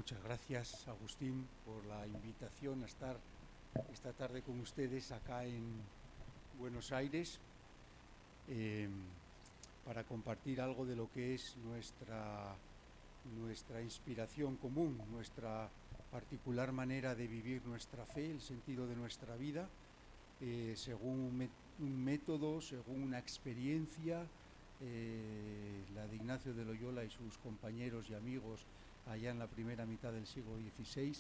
Muchas gracias, Agustín, por la invitación a estar esta tarde con ustedes acá en Buenos Aires para compartir algo de lo que es nuestra inspiración común, nuestra particular manera de vivir nuestra fe, el sentido de nuestra vida, según un método, según una experiencia, la de Ignacio de Loyola y sus compañeros y amigos allá en la primera mitad del siglo XVI,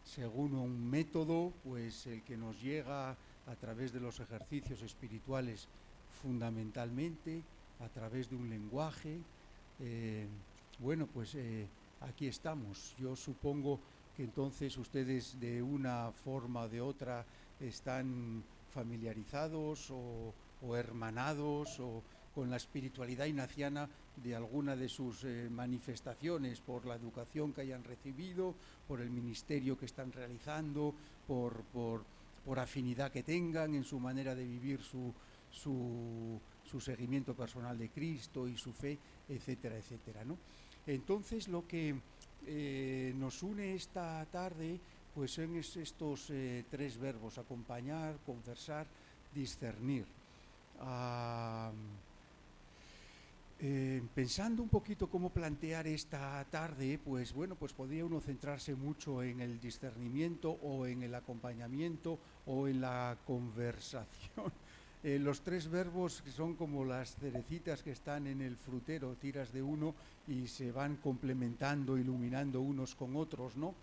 según un método, pues el que nos llega a través de los ejercicios espirituales fundamentalmente, a través de un lenguaje. Aquí estamos. Yo supongo que entonces ustedes de una forma o de otra están familiarizados o hermanados o con la espiritualidad ignaciana de alguna de sus manifestaciones, por la educación que hayan recibido, por el ministerio que están realizando, por afinidad que tengan en su manera de vivir su seguimiento personal de Cristo y su fe, etcétera, etcétera, ¿no? Entonces, lo que nos une esta tarde, pues son estos tres verbos: acompañar, conversar, discernir. Pensando un poquito cómo plantear esta tarde, pues podría uno centrarse mucho en el discernimiento o en el acompañamiento o en la conversación. Los tres verbos son como las cerecitas que están en el frutero, tiras de uno y se van complementando, iluminando unos con otros, ¿no?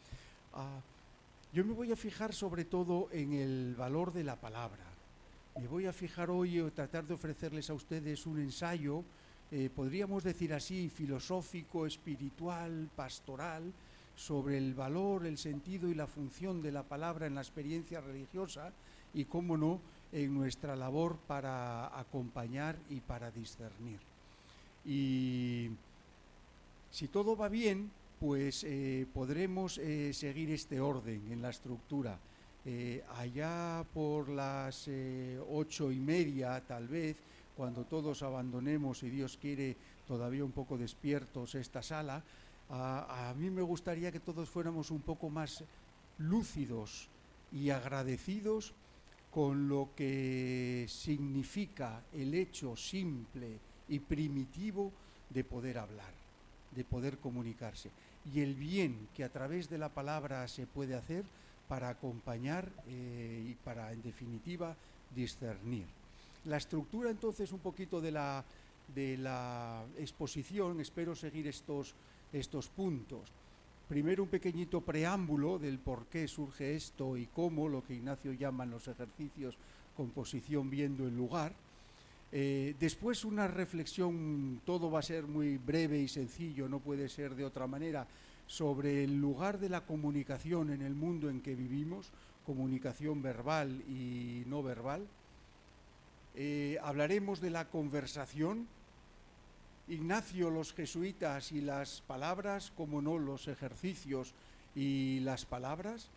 Yo me voy a fijar sobre todo en el valor de la palabra. Me voy a fijar hoy o tratar de ofrecerles a ustedes un ensayo, podríamos decir así, filosófico, espiritual, pastoral, sobre el valor, el sentido y la función de la palabra en la experiencia religiosa y, cómo no, en nuestra labor para acompañar y para discernir. Y si todo va bien, pues podremos seguir este orden en la estructura. Allá por las 8:30, tal vez, cuando todos abandonemos, si Dios quiere, todavía un poco despiertos esta sala, a mí me gustaría que todos fuéramos un poco más lúcidos y agradecidos con lo que significa el hecho simple y primitivo de poder hablar, de poder comunicarse, y el bien que a través de la palabra se puede hacer para acompañar y para, en definitiva, discernir. La estructura, entonces, un poquito de la exposición, espero seguir estos puntos. Primero, un pequeñito preámbulo del por qué surge esto y cómo, lo que Ignacio llama en los ejercicios composición viendo el lugar. Después, una reflexión, todo va a ser muy breve y sencillo, no puede ser de otra manera, sobre el lugar de la comunicación en el mundo en que vivimos, comunicación verbal y no verbal. Hablaremos de la conversación, Ignacio, los jesuitas y las palabras, como no, los ejercicios y las palabras,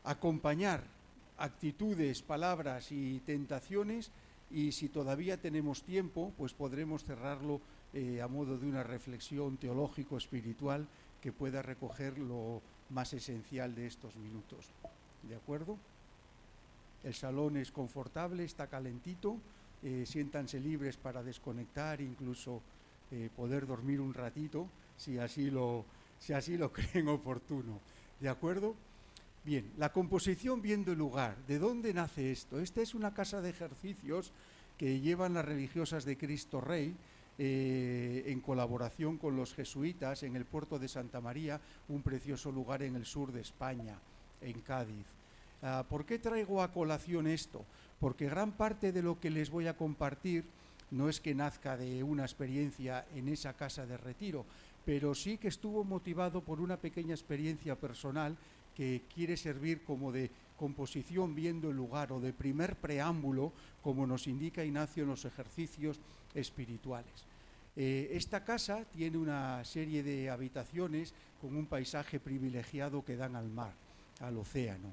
acompañar actitudes, palabras y tentaciones, y si todavía tenemos tiempo, pues podremos cerrarlo a modo de una reflexión teológico-espiritual que pueda recoger lo más esencial de estos minutos. ¿De acuerdo? El salón es confortable, está calentito, siéntanse libres para desconectar, incluso poder dormir un ratito, si así lo creen oportuno. ¿De acuerdo? Bien, la composición viendo el lugar. ¿De dónde nace esto? Esta es una casa de ejercicios que llevan las religiosas de Cristo Rey en colaboración con los jesuitas en el puerto de Santa María, un precioso lugar en el sur de España, en Cádiz. ¿Por qué traigo a colación esto? Porque gran parte de lo que les voy a compartir no es que nazca de una experiencia en esa casa de retiro, pero sí que estuvo motivado por una pequeña experiencia personal que quiere servir como de composición viendo el lugar o de primer preámbulo, como nos indica Ignacio en los ejercicios espirituales. Esta casa tiene una serie de habitaciones con un paisaje privilegiado que dan al mar, al océano.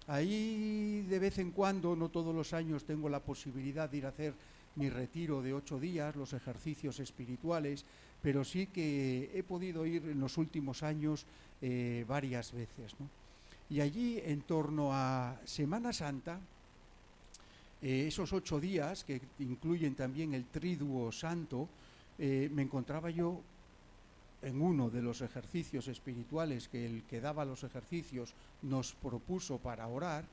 Ahí de vez en cuando, no todos los años, tengo la posibilidad de ir a hacer mi retiro de 8 días, los ejercicios espirituales, pero sí que he podido ir en los últimos años varias veces, ¿no? Y allí, en torno a Semana Santa, esos 8 días, que incluyen también el Triduo Santo, me encontraba yo en uno de los ejercicios espirituales que el que daba los ejercicios nos propuso para orar,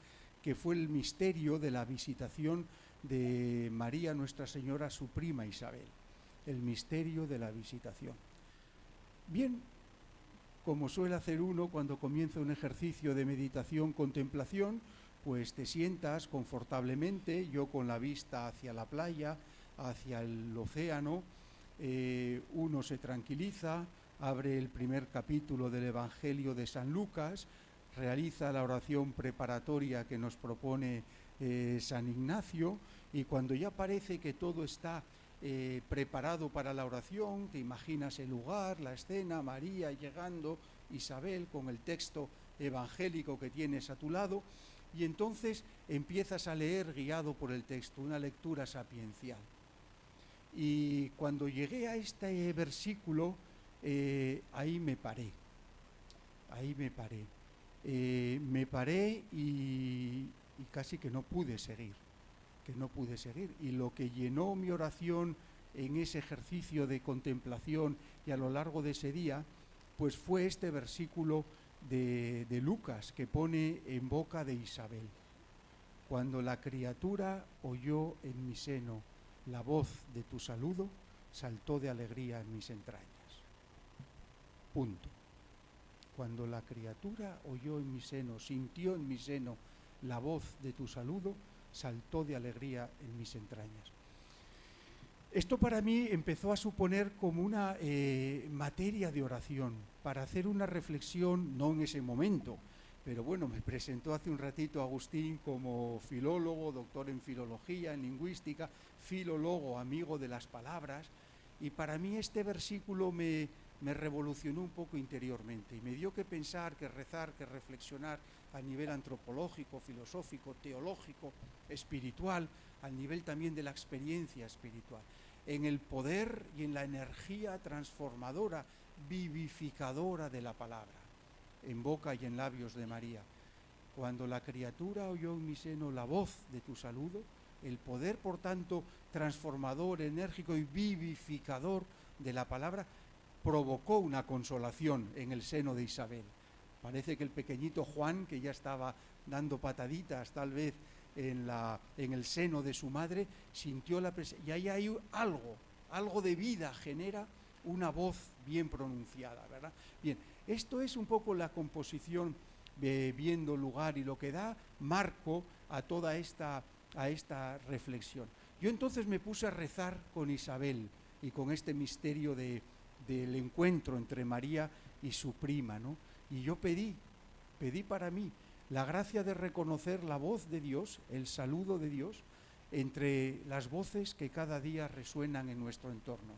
que fue el misterio de la visitación de María Nuestra Señora a su prima Isabel. El misterio de la visitación. Bien, como suele hacer uno cuando comienza un ejercicio de meditación, contemplación, pues te sientas confortablemente, yo con la vista hacia la playa, hacia el océano, uno se tranquiliza, abre el primer capítulo del Evangelio de San Lucas, realiza la oración preparatoria que nos propone San Ignacio, y cuando ya parece que todo está preparado para la oración, te imaginas el lugar, la escena, María llegando, Isabel con el texto evangélico que tienes a tu lado, y entonces empiezas a leer guiado por el texto, una lectura sapiencial. Y cuando llegué a este versículo, ahí me paré, y casi que no pude seguir. Y lo que llenó mi oración en ese ejercicio de contemplación y a lo largo de ese día, pues fue este versículo de Lucas que pone en boca de Isabel: cuando la criatura oyó en mi seno la voz de tu saludo, saltó de alegría en mis entrañas. Punto. Cuando la criatura oyó en mi seno, sintió en mi seno la voz de tu saludo, saltó de alegría en mis entrañas. Esto para mí empezó a suponer como una materia de oración, para hacer una reflexión, no en ese momento, pero bueno, me presentó hace un ratito Agustín como filólogo, doctor en filología, en lingüística, filólogo, amigo de las palabras, y para mí este versículo me revolucionó un poco interiormente y me dio que pensar, que rezar, que reflexionar a nivel antropológico, filosófico, teológico, espiritual, al nivel también de la experiencia espiritual, en el poder y en la energía transformadora, vivificadora de la palabra, en boca y en labios de María. Cuando la criatura oyó en mi seno la voz de tu saludo, el poder, por tanto, transformador, enérgico y vivificador de la palabra, provocó una consolación en el seno de Isabel. Parece que el pequeñito Juan, que ya estaba dando pataditas tal vez en el seno de su madre, sintió la presencia, y ahí hay algo de vida, genera una voz bien pronunciada, ¿verdad? Bien, esto es un poco la composición viendo lugar y lo que da marco a toda esta reflexión. Yo entonces me puse a rezar con Isabel y con este misterio del encuentro entre María y su prima, ¿no? Y yo pedí para mí la gracia de reconocer la voz de Dios, el saludo de Dios, entre las voces que cada día resuenan en nuestro entorno.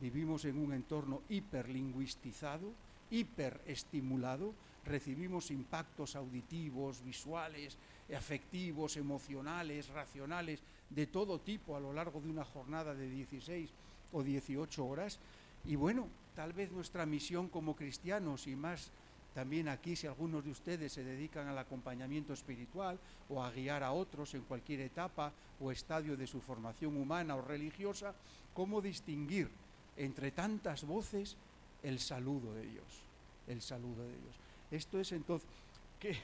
Vivimos en un entorno hiperlingüistizado, hiperestimulado, recibimos impactos auditivos, visuales, afectivos, emocionales, racionales, de todo tipo a lo largo de una jornada de 16 o 18 horas. Y bueno, tal vez nuestra misión como cristianos, y más también aquí si algunos de ustedes se dedican al acompañamiento espiritual o a guiar a otros en cualquier etapa o estadio de su formación humana o religiosa, ¿cómo distinguir entre tantas voces el saludo de Dios? El saludo de Dios. Esto es entonces que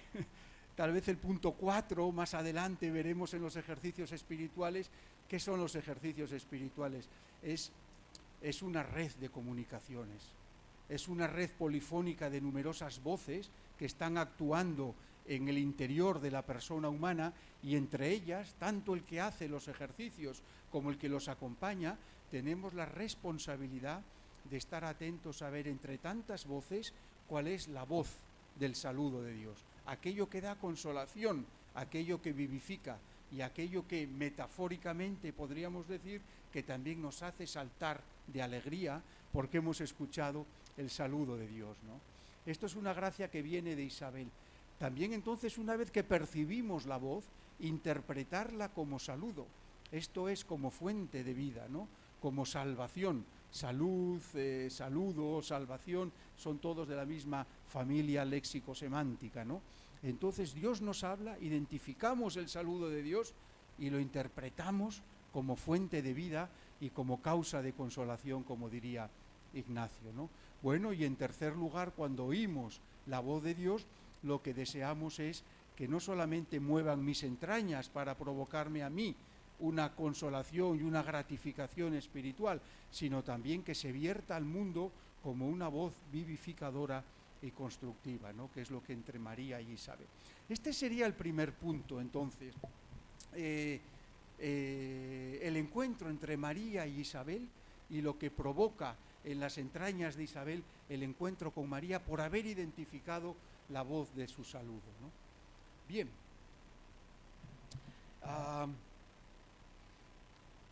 tal vez el punto 4, más adelante veremos en los ejercicios espirituales. ¿Qué son los ejercicios espirituales? Es una red de comunicaciones, es una red polifónica de numerosas voces que están actuando en el interior de la persona humana, y entre ellas, tanto el que hace los ejercicios como el que los acompaña, tenemos la responsabilidad de estar atentos a ver entre tantas voces cuál es la voz del saludo de Dios, aquello que da consolación, aquello que vivifica y aquello que metafóricamente podríamos decir que también nos hace saltar de alegría porque hemos escuchado el saludo de Dios, ¿no? Esto es una gracia que viene de Isabel. También entonces, una vez que percibimos la voz, interpretarla como saludo. Esto es como fuente de vida, ¿no? Como salvación. salud, saludo, salvación, son todos de la misma familia léxico-semántica, ¿no? Entonces Dios nos habla, identificamos el saludo de Dios y lo interpretamos como fuente de vida y como causa de consolación, como diría Ignacio, ¿no? Bueno, y en tercer lugar, cuando oímos la voz de Dios, lo que deseamos es que no solamente muevan mis entrañas para provocarme a mí una consolación y una gratificación espiritual, sino también que se vierta al mundo como una voz vivificadora y constructiva, ¿no? Que es lo que entre María y Isabel. Este sería el primer punto, entonces. El encuentro entre María y Isabel y lo que provoca en las entrañas de Isabel el encuentro con María por haber identificado la voz de su saludo, ¿no? Bien.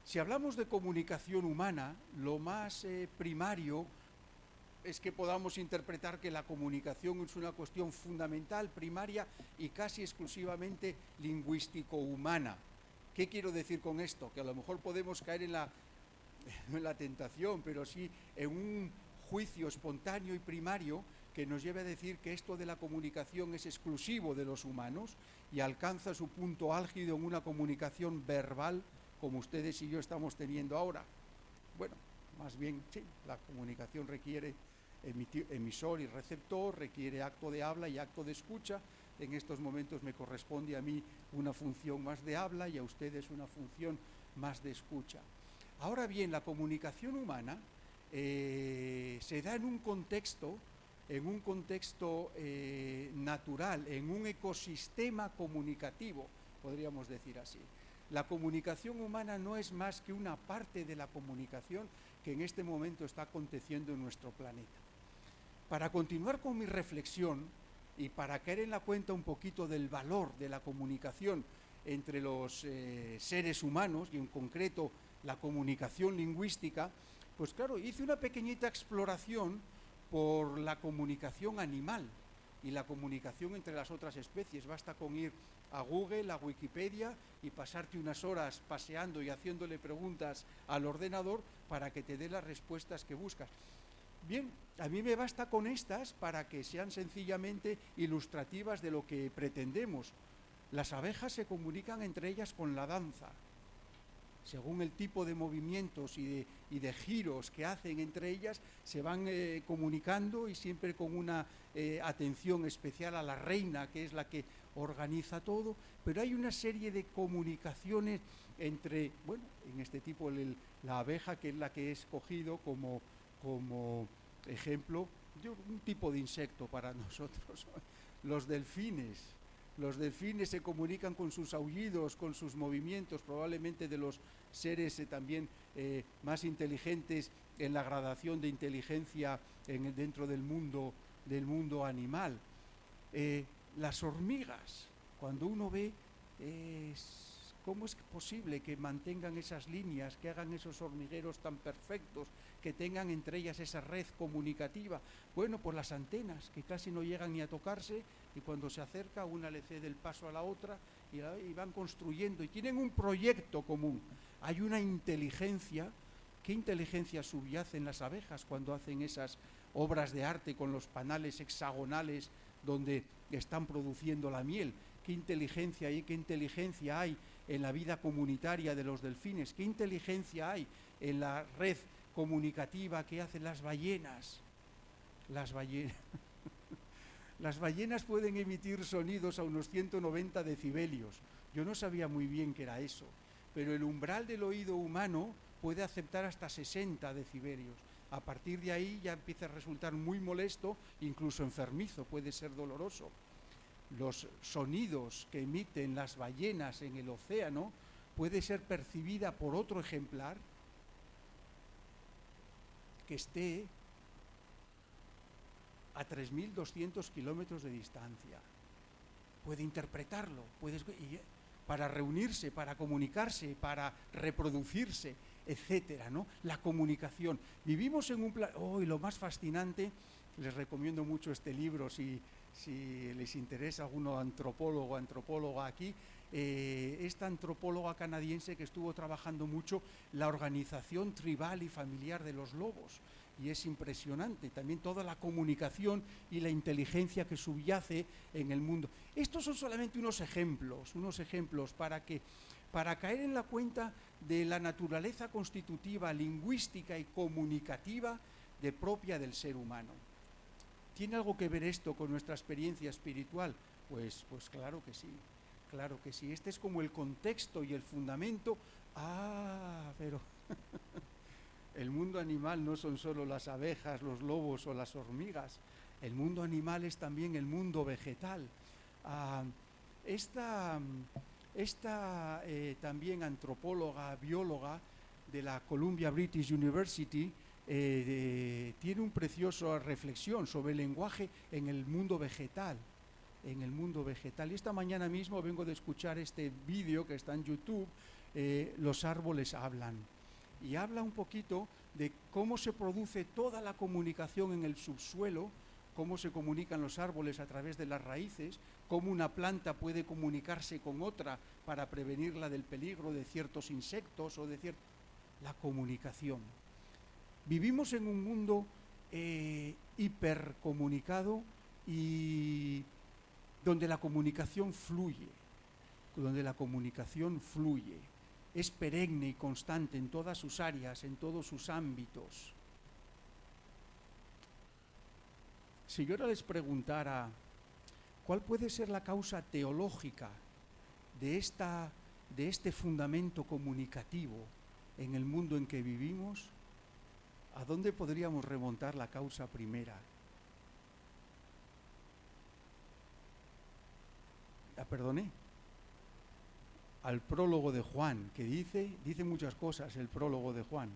Si hablamos de comunicación humana, lo más primario es que podamos interpretar que la comunicación es una cuestión fundamental, primaria y casi exclusivamente lingüístico-humana. ¿Qué quiero decir con esto? Que a lo mejor podemos caer en la tentación, pero sí en un juicio espontáneo y primario que nos lleve a decir que esto de la comunicación es exclusivo de los humanos y alcanza su punto álgido en una comunicación verbal como ustedes y yo estamos teniendo ahora. Bueno, más bien, sí, la comunicación requiere emisor y receptor, requiere acto de habla y acto de escucha. En estos momentos me corresponde a mí una función más de habla y a ustedes una función más de escucha. Ahora bien, la comunicación humana se da en un contexto natural, en un ecosistema comunicativo, podríamos decir así. La comunicación humana no es más que una parte de la comunicación que en este momento está aconteciendo en nuestro planeta. Para continuar con mi reflexión y para caer en la cuenta un poquito del valor de la comunicación entre los seres humanos y en concreto la comunicación lingüística, pues claro, hice una pequeñita exploración por la comunicación animal y la comunicación entre las otras especies. Basta con ir a Google, a Wikipedia y pasarte unas horas paseando y haciéndole preguntas al ordenador para que te dé las respuestas que buscas. Bien, a mí me basta con estas para que sean sencillamente ilustrativas de lo que pretendemos. Las abejas se comunican entre ellas con la danza. Según el tipo de movimientos y de giros que hacen entre ellas, se van comunicando y siempre con una atención especial a la reina, que es la que organiza todo, pero hay una serie de comunicaciones entre, bueno, en este tipo la abeja, que es la que he escogido como ejemplo de un tipo de insecto para nosotros. Los delfines se comunican con sus aullidos, con sus movimientos, probablemente de los seres también más inteligentes en la gradación de inteligencia dentro del mundo animal. Las hormigas, cuando uno ve cómo es posible que mantengan esas líneas, que hagan esos hormigueros tan perfectos, que tengan entre ellas esa red comunicativa. Bueno, pues las antenas, que casi no llegan ni a tocarse, y cuando se acerca una le cede el paso a la otra y van construyendo y tienen un proyecto común. Hay una inteligencia. ¿Qué inteligencia subyace en las abejas cuando hacen esas obras de arte con los panales hexagonales donde están produciendo la miel? ¿Qué inteligencia hay en la vida comunitaria de los delfines? ¿Qué inteligencia hay en la red comunicativa que hacen las ballenas? Las ballenas pueden emitir sonidos a unos 190 decibelios. Yo no sabía muy bien qué era eso, pero el umbral del oído humano puede aceptar hasta 60 decibelios. A partir de ahí ya empieza a resultar muy molesto, incluso enfermizo, puede ser doloroso. Los sonidos que emiten las ballenas en el océano puede ser percibida por otro ejemplar que esté a 3.200 kilómetros de distancia. Puede interpretarlo, para reunirse, para comunicarse, para reproducirse, etcétera, ¿no? La comunicación. Vivimos en un planeta. Y lo más fascinante, les recomiendo mucho este libro si si les interesa alguno antropólogo o antropóloga aquí, esta antropóloga canadiense que estuvo trabajando mucho la organización tribal y familiar de los lobos. Y es impresionante también toda la comunicación y la inteligencia que subyace en el mundo. Estos son solamente unos ejemplos para caer en la cuenta de la naturaleza constitutiva, lingüística y comunicativa propia del ser humano. ¿Tiene algo que ver esto con nuestra experiencia espiritual? Pues claro que sí, claro que sí. Este es como el contexto y el fundamento. Pero el mundo animal no son solo las abejas, los lobos o las hormigas. El mundo animal es también el mundo vegetal. Esta también antropóloga, bióloga de la Columbia British University, tiene una preciosa reflexión sobre el lenguaje en el mundo vegetal. Y esta mañana mismo vengo de escuchar este vídeo que está en YouTube, Los árboles hablan. Y habla un poquito de cómo se produce toda la comunicación en el subsuelo, cómo se comunican los árboles a través de las raíces, cómo una planta puede comunicarse con otra para prevenirla del peligro de ciertos insectos o de la comunicación. Vivimos en un mundo hipercomunicado y donde la comunicación fluye, es perenne y constante en todas sus áreas, en todos sus ámbitos. Si yo ahora les preguntara cuál puede ser la causa teológica de este fundamento comunicativo en el mundo en que vivimos, ¿a dónde podríamos remontar la causa primera? Perdoné. Al prólogo de Juan, que dice muchas cosas el prólogo de Juan.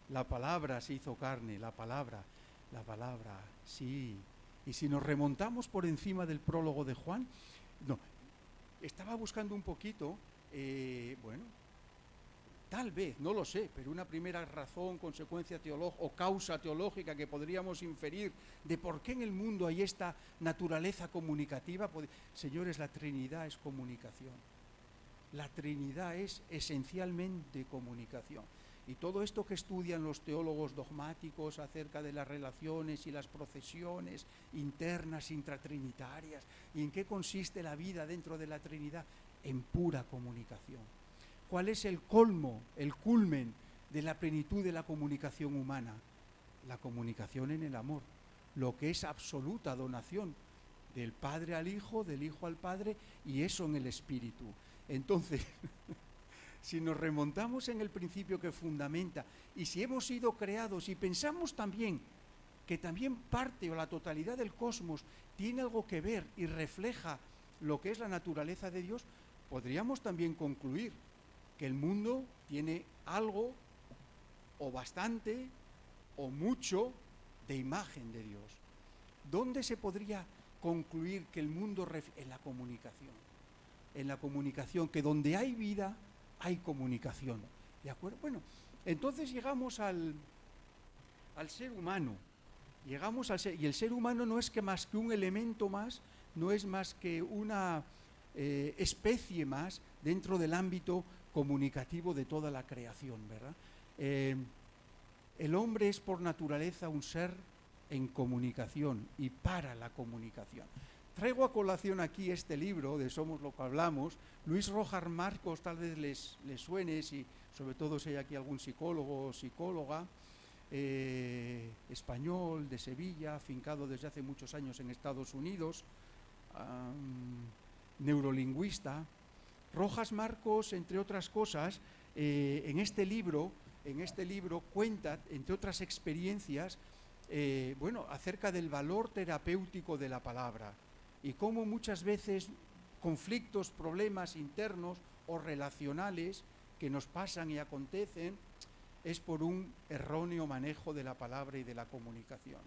La palabra se hizo carne, la palabra, sí. Y si nos remontamos por encima del prólogo de Juan, no, estaba buscando un poquito, tal vez, no lo sé, pero una primera razón, consecuencia teológica o causa teológica que podríamos inferir de por qué en el mundo hay esta naturaleza comunicativa. Señores, la Trinidad es comunicación. La Trinidad es esencialmente comunicación. Y todo esto que estudian los teólogos dogmáticos acerca de las relaciones y las procesiones internas, intratrinitarias, y en qué consiste la vida dentro de la Trinidad, en pura comunicación. ¿Cuál es el colmo, el culmen de la plenitud de la comunicación humana? La comunicación en el amor, lo que es absoluta donación del Padre al Hijo, del Hijo al Padre, y eso en el Espíritu. Entonces, si nos remontamos en el principio que fundamenta, y si hemos sido creados y pensamos también que también parte o la totalidad del cosmos tiene algo que ver y refleja lo que es la naturaleza de Dios, podríamos también concluir que el mundo tiene algo o bastante o mucho de imagen de Dios. ¿Dónde se podría concluir que el mundo en la comunicación? En la comunicación, que donde hay vida hay comunicación. ¿De acuerdo? Bueno, entonces llegamos al ser humano. Y el ser humano no es más que un elemento más, no es más que una especie más dentro del ámbito comunicativo de toda la creación, ¿verdad? El hombre es por naturaleza un ser en comunicación y para la comunicación. Traigo a colación aquí este libro de Somos lo que hablamos. Luis Rojas Marcos, tal vez les suene, si, sobre todo si hay aquí algún psicólogo o psicóloga, español, de Sevilla, afincado desde hace muchos años en Estados Unidos, neurolingüista. Rojas Marcos, entre otras cosas, en este libro cuenta, entre otras experiencias, acerca del valor terapéutico de la palabra y cómo muchas veces conflictos, problemas internos o relacionales que nos pasan y acontecen es por un erróneo manejo de la palabra y de la comunicación.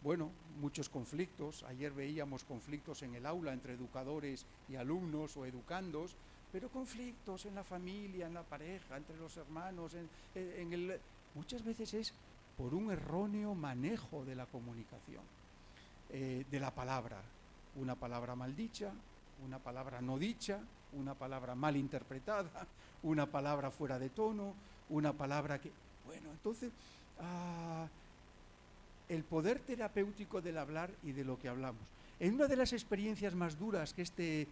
Bueno, muchos conflictos. Ayer veíamos conflictos en el aula entre educadores y alumnos o educandos, pero conflictos en la familia, en la pareja, entre los hermanos, muchas veces es por un erróneo manejo de la comunicación. de la palabra. Una palabra mal dicha, una palabra no dicha, una palabra mal interpretada, una palabra fuera de tono, una palabra que... Bueno, entonces, el poder terapéutico del hablar y de lo que hablamos. En una de las experiencias más duras que este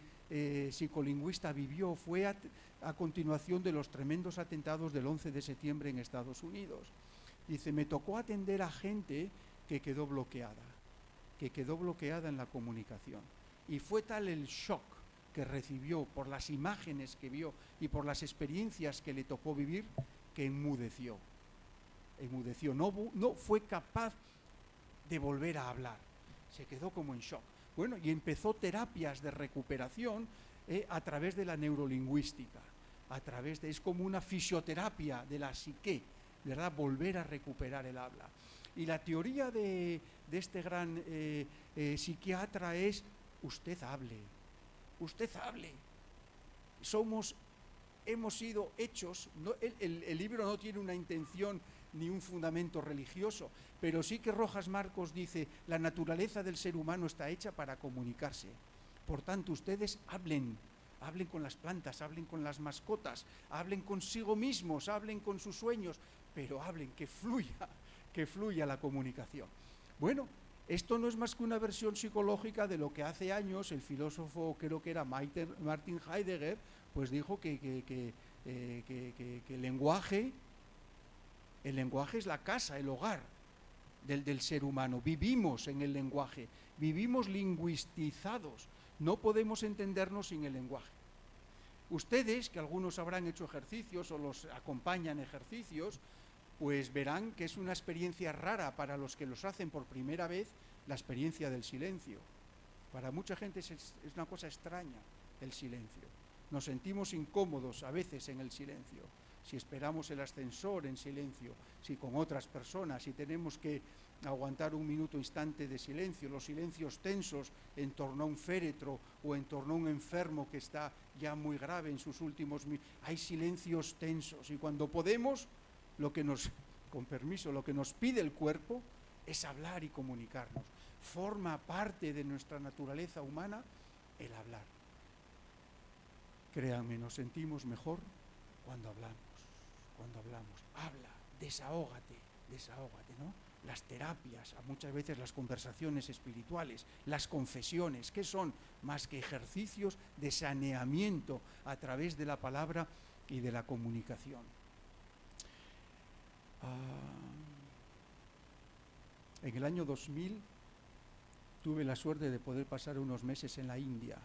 psicolingüista vivió fue a continuación de los tremendos atentados del 11 de septiembre en Estados Unidos. Dice, me tocó atender a gente que quedó bloqueada en la comunicación. Y fue tal el shock que recibió por las imágenes que vio y por las experiencias que le tocó vivir, que enmudeció. No fue capaz de volver a hablar. Se quedó como en shock. Bueno, y empezó terapias de recuperación a través de la neurolingüística. Es como una fisioterapia de la psique, ¿verdad? Volver a recuperar el habla. Y la teoría de este gran psiquiatra es: usted hable. Hemos sido hechos, no, el libro no tiene una intención ni un fundamento religioso, pero sí que Rojas Marcos dice, la naturaleza del ser humano está hecha para comunicarse. Por tanto, ustedes hablen con las plantas, hablen con las mascotas, hablen consigo mismos, hablen con sus sueños, pero hablen, que fluya la comunicación. Bueno, esto no es más que una versión psicológica de lo que hace años el filósofo, creo que era Martin Heidegger, pues dijo que el lenguaje es la casa, el hogar del ser humano. Vivimos en el lenguaje, vivimos lingüistizados, no podemos entendernos sin el lenguaje. Ustedes, que algunos habrán hecho ejercicios o los acompañan ejercicios, pues verán que es una experiencia rara para los que los hacen por primera vez, la experiencia del silencio. Para mucha gente es una cosa extraña el silencio. Nos sentimos incómodos a veces en el silencio. Si esperamos el ascensor en silencio, si con otras personas, si tenemos que aguantar un minuto instante de silencio, los silencios tensos en torno a un féretro o en torno a un enfermo que está ya muy grave en sus últimos minutos. Hay silencios tensos y cuando podemos, con permiso, lo que nos pide el cuerpo es hablar y comunicarnos. Forma parte de nuestra naturaleza humana el hablar. Créanme, nos sentimos mejor cuando hablamos. Habla, desahógate, ¿no? Las terapias, muchas veces las conversaciones espirituales, las confesiones, ¿qué son? Más que ejercicios de saneamiento a través de la palabra y de la comunicación. En el año 2000 tuve la suerte de poder pasar unos meses en India.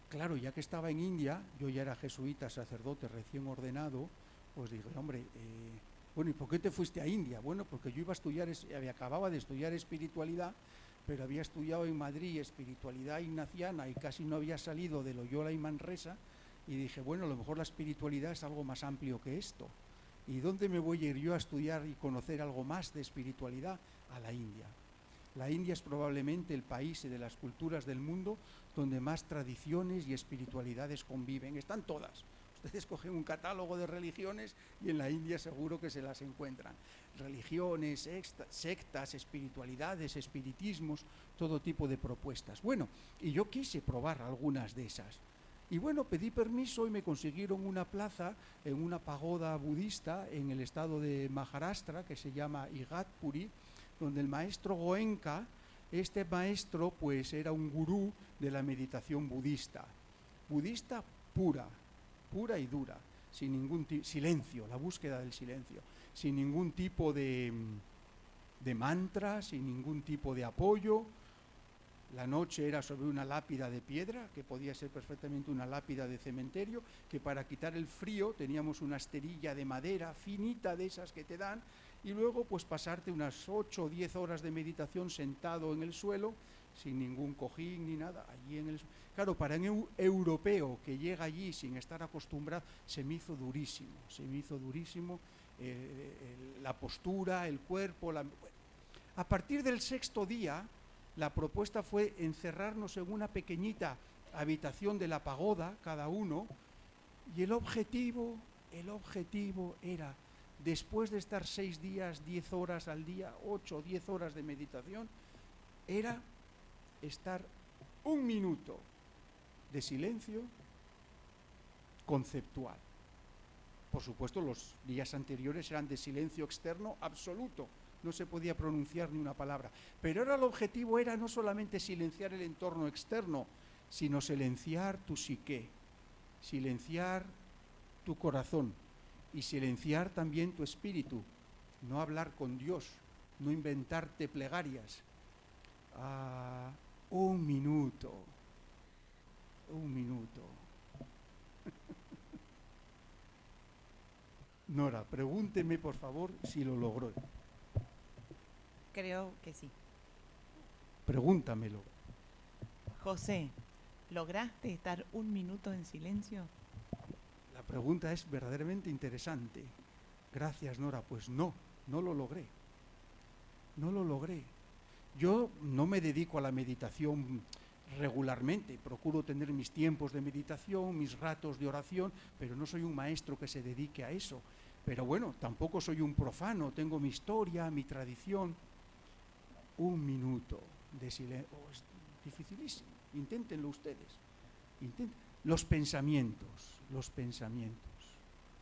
Claro, ya que estaba en India, yo ya era jesuita, sacerdote recién ordenado, pues dije, hombre, bueno, ¿y por qué te fuiste a India? Bueno, porque yo acababa de estudiar espiritualidad, pero había estudiado en Madrid espiritualidad ignaciana y casi no había salido de Loyola y Manresa, y dije, bueno, a lo mejor la espiritualidad es algo más amplio que esto. ¿Y dónde me voy a ir yo a estudiar y conocer algo más de espiritualidad? A la India. La India es probablemente el país de las culturas del mundo donde más tradiciones y espiritualidades conviven. Están todas. Ustedes cogen un catálogo de religiones y en la India seguro que se las encuentran. Religiones, sectas, espiritualidades, espiritismos, todo tipo de propuestas. Bueno, y yo quise probar algunas de esas. Y bueno, pedí permiso y me consiguieron una plaza en una pagoda budista en el estado de Maharashtra que se llama Igatpuri, donde el maestro Goenka, este maestro pues era un gurú de la meditación budista pura y dura, sin ningún silencio, la búsqueda del silencio, sin ningún tipo de mantra, sin ningún tipo de apoyo. La noche era sobre una lápida de piedra, que podía ser perfectamente una lápida de cementerio, que para quitar el frío teníamos una esterilla de madera finita de esas que te dan, y luego pues pasarte unas 8 o 10 horas de meditación sentado en el suelo, sin ningún cojín ni nada, allí en el suelo. Claro, para un europeo que llega allí sin estar acostumbrado, se me hizo durísimo la postura, el cuerpo. A partir del 6.º día, la propuesta fue encerrarnos en una pequeñita habitación de la pagoda, cada uno, y el objetivo era después de estar 6 días, 10 horas al día, 8 o 10 horas de meditación, era estar 1 minuto de silencio conceptual. Por supuesto, los días anteriores eran de silencio externo absoluto, no se podía pronunciar ni una palabra. Pero ahora el objetivo era no solamente silenciar el entorno externo, sino silenciar tu psique, silenciar tu corazón y silenciar también tu espíritu. No hablar con Dios, no inventarte plegarias. 1 minuto, 1 minuto. Nora, pregúnteme por favor si lo logró. Creo que sí. Pregúntamelo. José, ¿lograste estar 1 minuto en silencio? La pregunta es verdaderamente interesante. Gracias, Nora. Pues no lo logré. No lo logré. Yo no me dedico a la meditación regularmente, procuro tener mis tiempos de meditación, mis ratos de oración, pero no soy un maestro que se dedique a eso. Pero bueno, tampoco soy un profano, tengo mi historia, mi tradición. 1 minuto de silencio. Oh, es dificilísimo. Inténtenlo ustedes. Los pensamientos.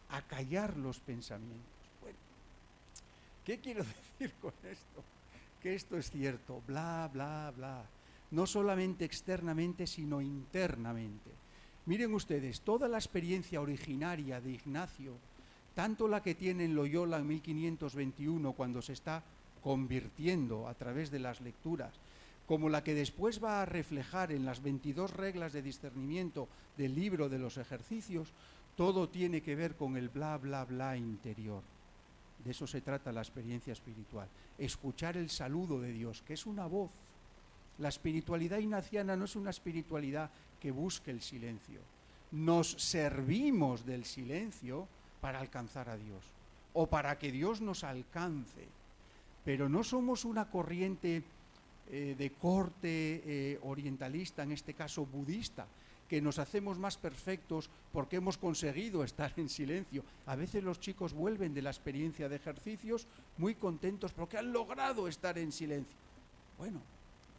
Acallar los pensamientos. Bueno, ¿qué quiero decir con esto? Que esto es cierto, bla, bla, bla. No solamente externamente, sino internamente. Miren ustedes, toda la experiencia originaria de Ignacio, tanto la que tiene en Loyola en 1521, cuando se está convirtiendo a través de las lecturas, como la que después va a reflejar en las 22 reglas de discernimiento del libro de los ejercicios, todo tiene que ver con el bla, bla, bla interior. De eso se trata la experiencia espiritual. Escuchar el saludo de Dios, que es una voz. La espiritualidad ignaciana no es una espiritualidad que busque el silencio. Nos servimos del silencio para alcanzar a Dios o para que Dios nos alcance. Pero no somos una corriente de corte orientalista, en este caso budista, que nos hacemos más perfectos porque hemos conseguido estar en silencio. A veces los chicos vuelven de la experiencia de ejercicios muy contentos porque han logrado estar en silencio. Bueno,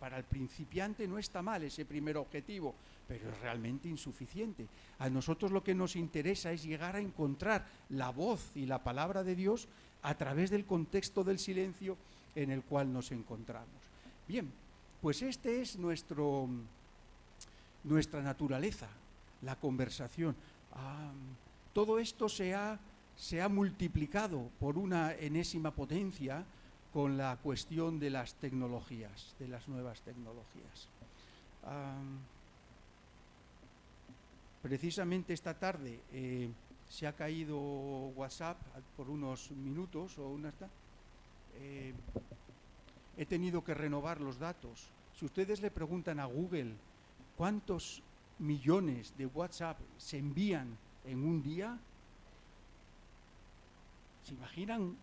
para el principiante no está mal ese primer objetivo, pero es realmente insuficiente. A nosotros lo que nos interesa es llegar a encontrar la voz y la palabra de Dios a través del contexto del silencio en el cual nos encontramos. Bien, pues este es nuestra naturaleza, la conversación. Todo esto se ha multiplicado por una enésima potencia con la cuestión de las tecnologías, de las nuevas tecnologías. Precisamente esta tarde se ha caído WhatsApp por unos minutos o he tenido que renovar los datos. Si ustedes le preguntan a Google cuántos millones de WhatsApp se envían en un día, ¿se imaginan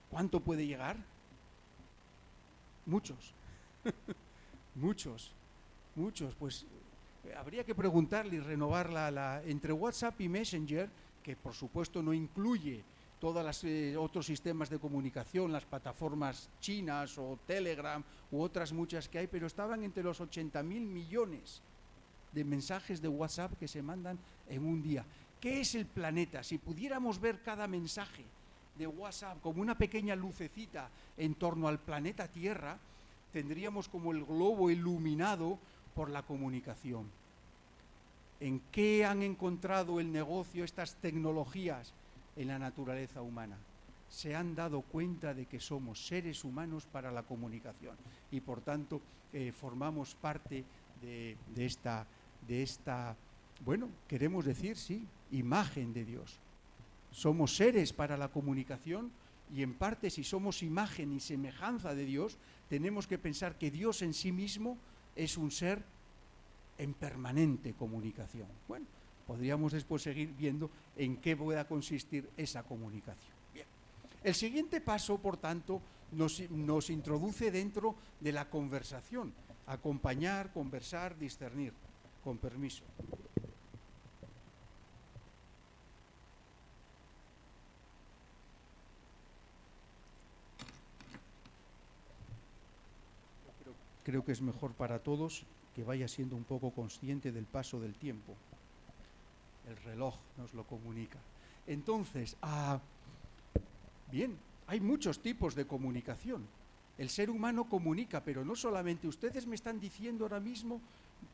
cuánto puede llegar? Muchos. muchos. Pues habría que preguntarle y renovarla entre WhatsApp y Messenger, que por supuesto no incluye todos los otros sistemas de comunicación, las plataformas chinas o Telegram u otras muchas que hay, pero estaban entre los 80.000 millones de mensajes de WhatsApp que se mandan en un día. ¿Qué es el planeta? Si pudiéramos ver cada mensaje de WhatsApp como una pequeña lucecita en torno al planeta Tierra, tendríamos como el globo iluminado por la comunicación. ¿En qué han encontrado el negocio estas tecnologías? En la naturaleza humana. Se han dado cuenta de que somos seres humanos para la comunicación y por tanto formamos parte de esta, bueno, queremos decir, sí, imagen de Dios. Somos seres para la comunicación y en parte si somos imagen y semejanza de Dios, tenemos que pensar que Dios en sí mismo es un ser en permanente comunicación. Bueno, podríamos después seguir viendo en qué pueda consistir esa comunicación. Bien. El siguiente paso, por tanto, nos introduce dentro de la conversación. Acompañar, conversar, discernir. Con permiso. creo que es mejor para todos que vaya siendo un poco consciente del paso del tiempo. El reloj nos lo comunica. Entonces, bien, hay muchos tipos de comunicación. El ser humano comunica, pero no solamente. Ustedes me están diciendo ahora mismo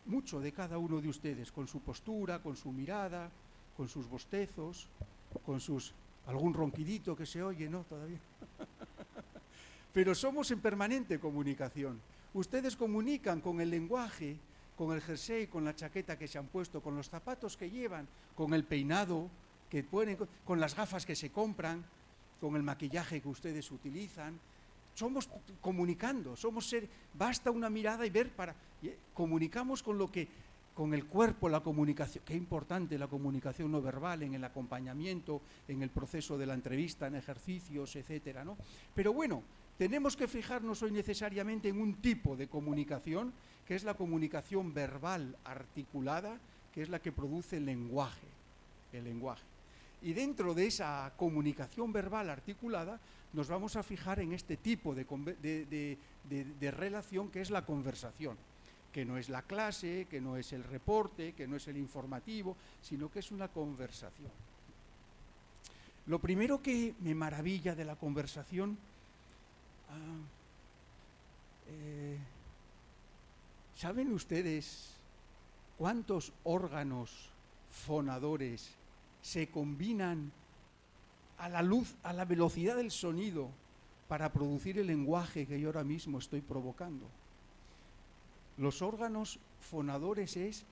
mucho de cada uno de ustedes, con su postura, con su mirada, con sus bostezos, con algún ronquidito que se oye, ¿no? Todavía. Pero somos en permanente comunicación. Ustedes comunican con el lenguaje, con el jersey, con la chaqueta que se han puesto, con los zapatos que llevan, con el peinado que ponen, con las gafas que se compran, con el maquillaje que ustedes utilizan. Somos comunicando, basta una mirada y ver comunicamos con el cuerpo, la comunicación. Qué importante la comunicación no verbal en el acompañamiento, en el proceso de la entrevista, en ejercicios, etcétera, ¿no? Pero bueno, tenemos que fijarnos hoy necesariamente en un tipo de comunicación, que es la comunicación verbal articulada, que es la que produce el lenguaje. Y dentro de esa comunicación verbal articulada, nos vamos a fijar en este tipo de relación, que es la conversación, que no es la clase, que no es el reporte, que no es el informativo, sino que es una conversación. Lo primero que me maravilla de la conversación, ¿saben ustedes cuántos órganos fonadores se combinan a la velocidad del sonido para producir el lenguaje que yo ahora mismo estoy provocando? Los órganos fonadores es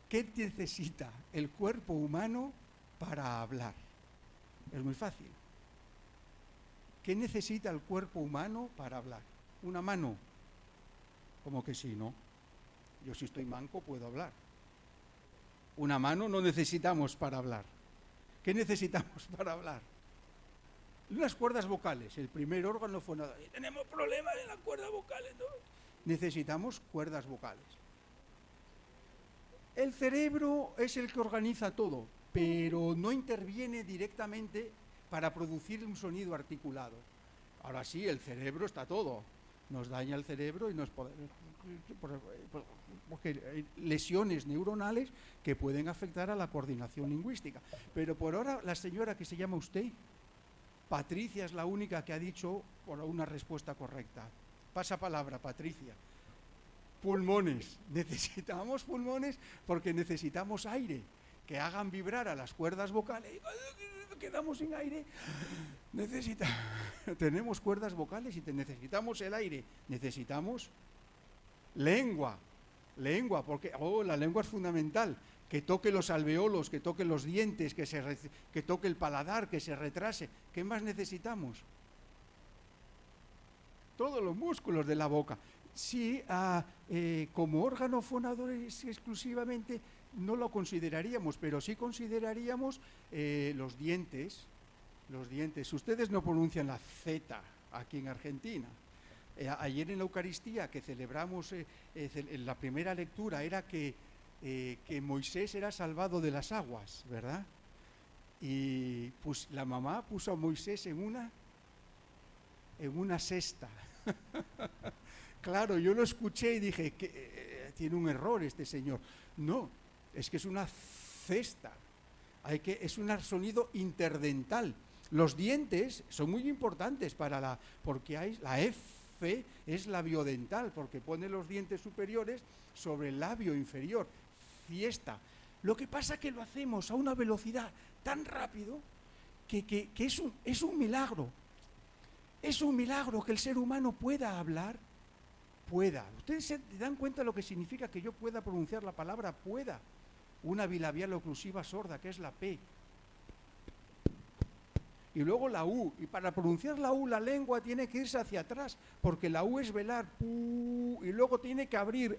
¿qué necesita el cuerpo humano para hablar? Es muy fácil. ¿Qué necesita el cuerpo humano para hablar? Una mano. ¿Cómo que sí, no? Yo si estoy manco puedo hablar. Una mano no necesitamos para hablar. ¿Qué necesitamos para hablar? Unas cuerdas vocales, el primer órgano fonador. Tenemos problemas en las cuerdas vocales, ¿no? Necesitamos cuerdas vocales. El cerebro es el que organiza todo, pero no interviene directamente para producir un sonido articulado. Ahora sí, el cerebro está todo. Nos daña el cerebro y porque hay lesiones neuronales que pueden afectar a la coordinación lingüística. Pero por ahora, la señora que se llama usted, Patricia, es la única que ha dicho una respuesta correcta. Pasa palabra, Patricia. Pulmones. Necesitamos pulmones porque necesitamos aire, que hagan vibrar a las cuerdas vocales. Quedamos sin aire. Tenemos cuerdas vocales y necesitamos el aire. Necesitamos lengua, porque la lengua es fundamental. Que toque los alveolos, que toque los dientes, que toque el paladar, que se retrase. ¿Qué más necesitamos? Todos los músculos de la boca. Sí, como órgano fonador exclusivamente no lo consideraríamos, pero sí consideraríamos los dientes. Ustedes no pronuncian la Z aquí en Argentina. Ayer en la Eucaristía que celebramos, en la primera lectura era que Moisés era salvado de las aguas, ¿verdad? Y pues la mamá puso a Moisés en una cesta. Claro, yo lo escuché y dije, que tiene un error este señor. No, es que es una cesta. Es un sonido interdental. Los dientes son muy importantes porque la F es labiodental, porque pone los dientes superiores sobre el labio inferior. Fiesta. Lo que pasa es que lo hacemos a una velocidad tan rápido que es un milagro. Es un milagro que el ser humano pueda hablar. Ustedes se dan cuenta de lo que significa que yo pueda pronunciar la palabra pueda. Una bilabial oclusiva sorda, que es la P. Y luego la U. Y para pronunciar la U, la lengua tiene que irse hacia atrás, porque la U es velar, pu, y luego tiene que abrir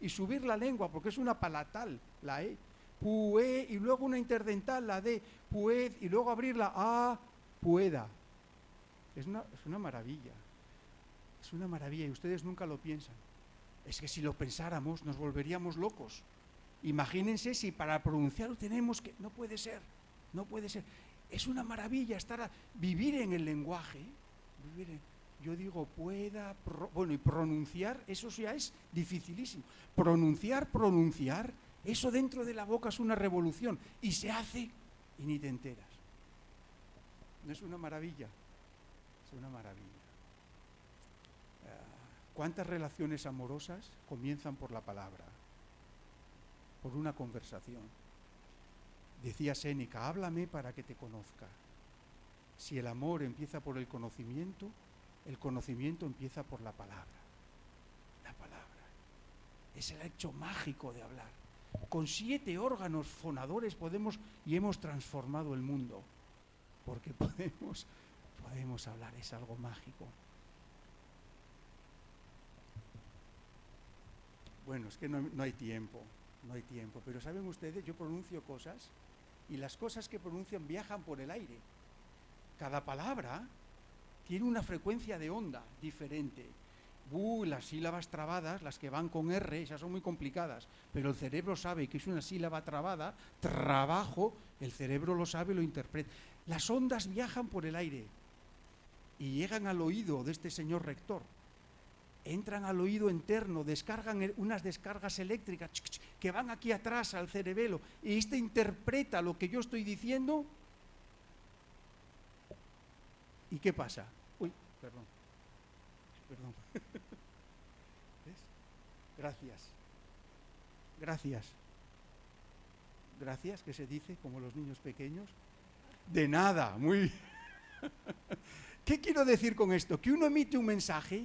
y subir la lengua, porque es una palatal, la E. Pue, y luego una interdental, la D, pued, y luego abrir la A, pueda. Es una maravilla. Es una maravilla y ustedes nunca lo piensan. Es que si lo pensáramos nos volveríamos locos. Imagínense si para pronunciarlo tenemos que... No puede ser. Es una maravilla vivir en el lenguaje. Yo digo pueda, bueno, y pronunciar, eso ya es dificilísimo. Pronunciar, eso dentro de la boca es una revolución y se hace y ni te enteras. ¿No es una maravilla? Es una maravilla. ¿Cuántas relaciones amorosas comienzan por la palabra? Por una conversación. Decía Séneca, háblame para que te conozca. Si el amor empieza por el conocimiento empieza por la palabra. La palabra. Es el hecho mágico de hablar. Con 7 órganos fonadores podemos y hemos transformado el mundo. Porque podemos hablar, es algo mágico. Bueno, es que no hay tiempo, pero ¿saben ustedes? Yo pronuncio cosas y las cosas que pronuncian viajan por el aire. Cada palabra tiene una frecuencia de onda diferente. Las sílabas trabadas, las que van con R, esas son muy complicadas, pero el cerebro sabe que es una sílaba trabada, trabajo, el cerebro lo sabe y lo interpreta. Las ondas viajan por el aire y llegan al oído de este señor rector. Entran al oído interno, descargan unas descargas eléctricas que van aquí atrás al cerebelo y este interpreta lo que yo estoy diciendo. ¿Y qué pasa? Uy, perdón. ¿Ves? Gracias, que se dice como los niños pequeños. De nada, muy bien. ¿Qué quiero decir con esto? Que uno emite un mensaje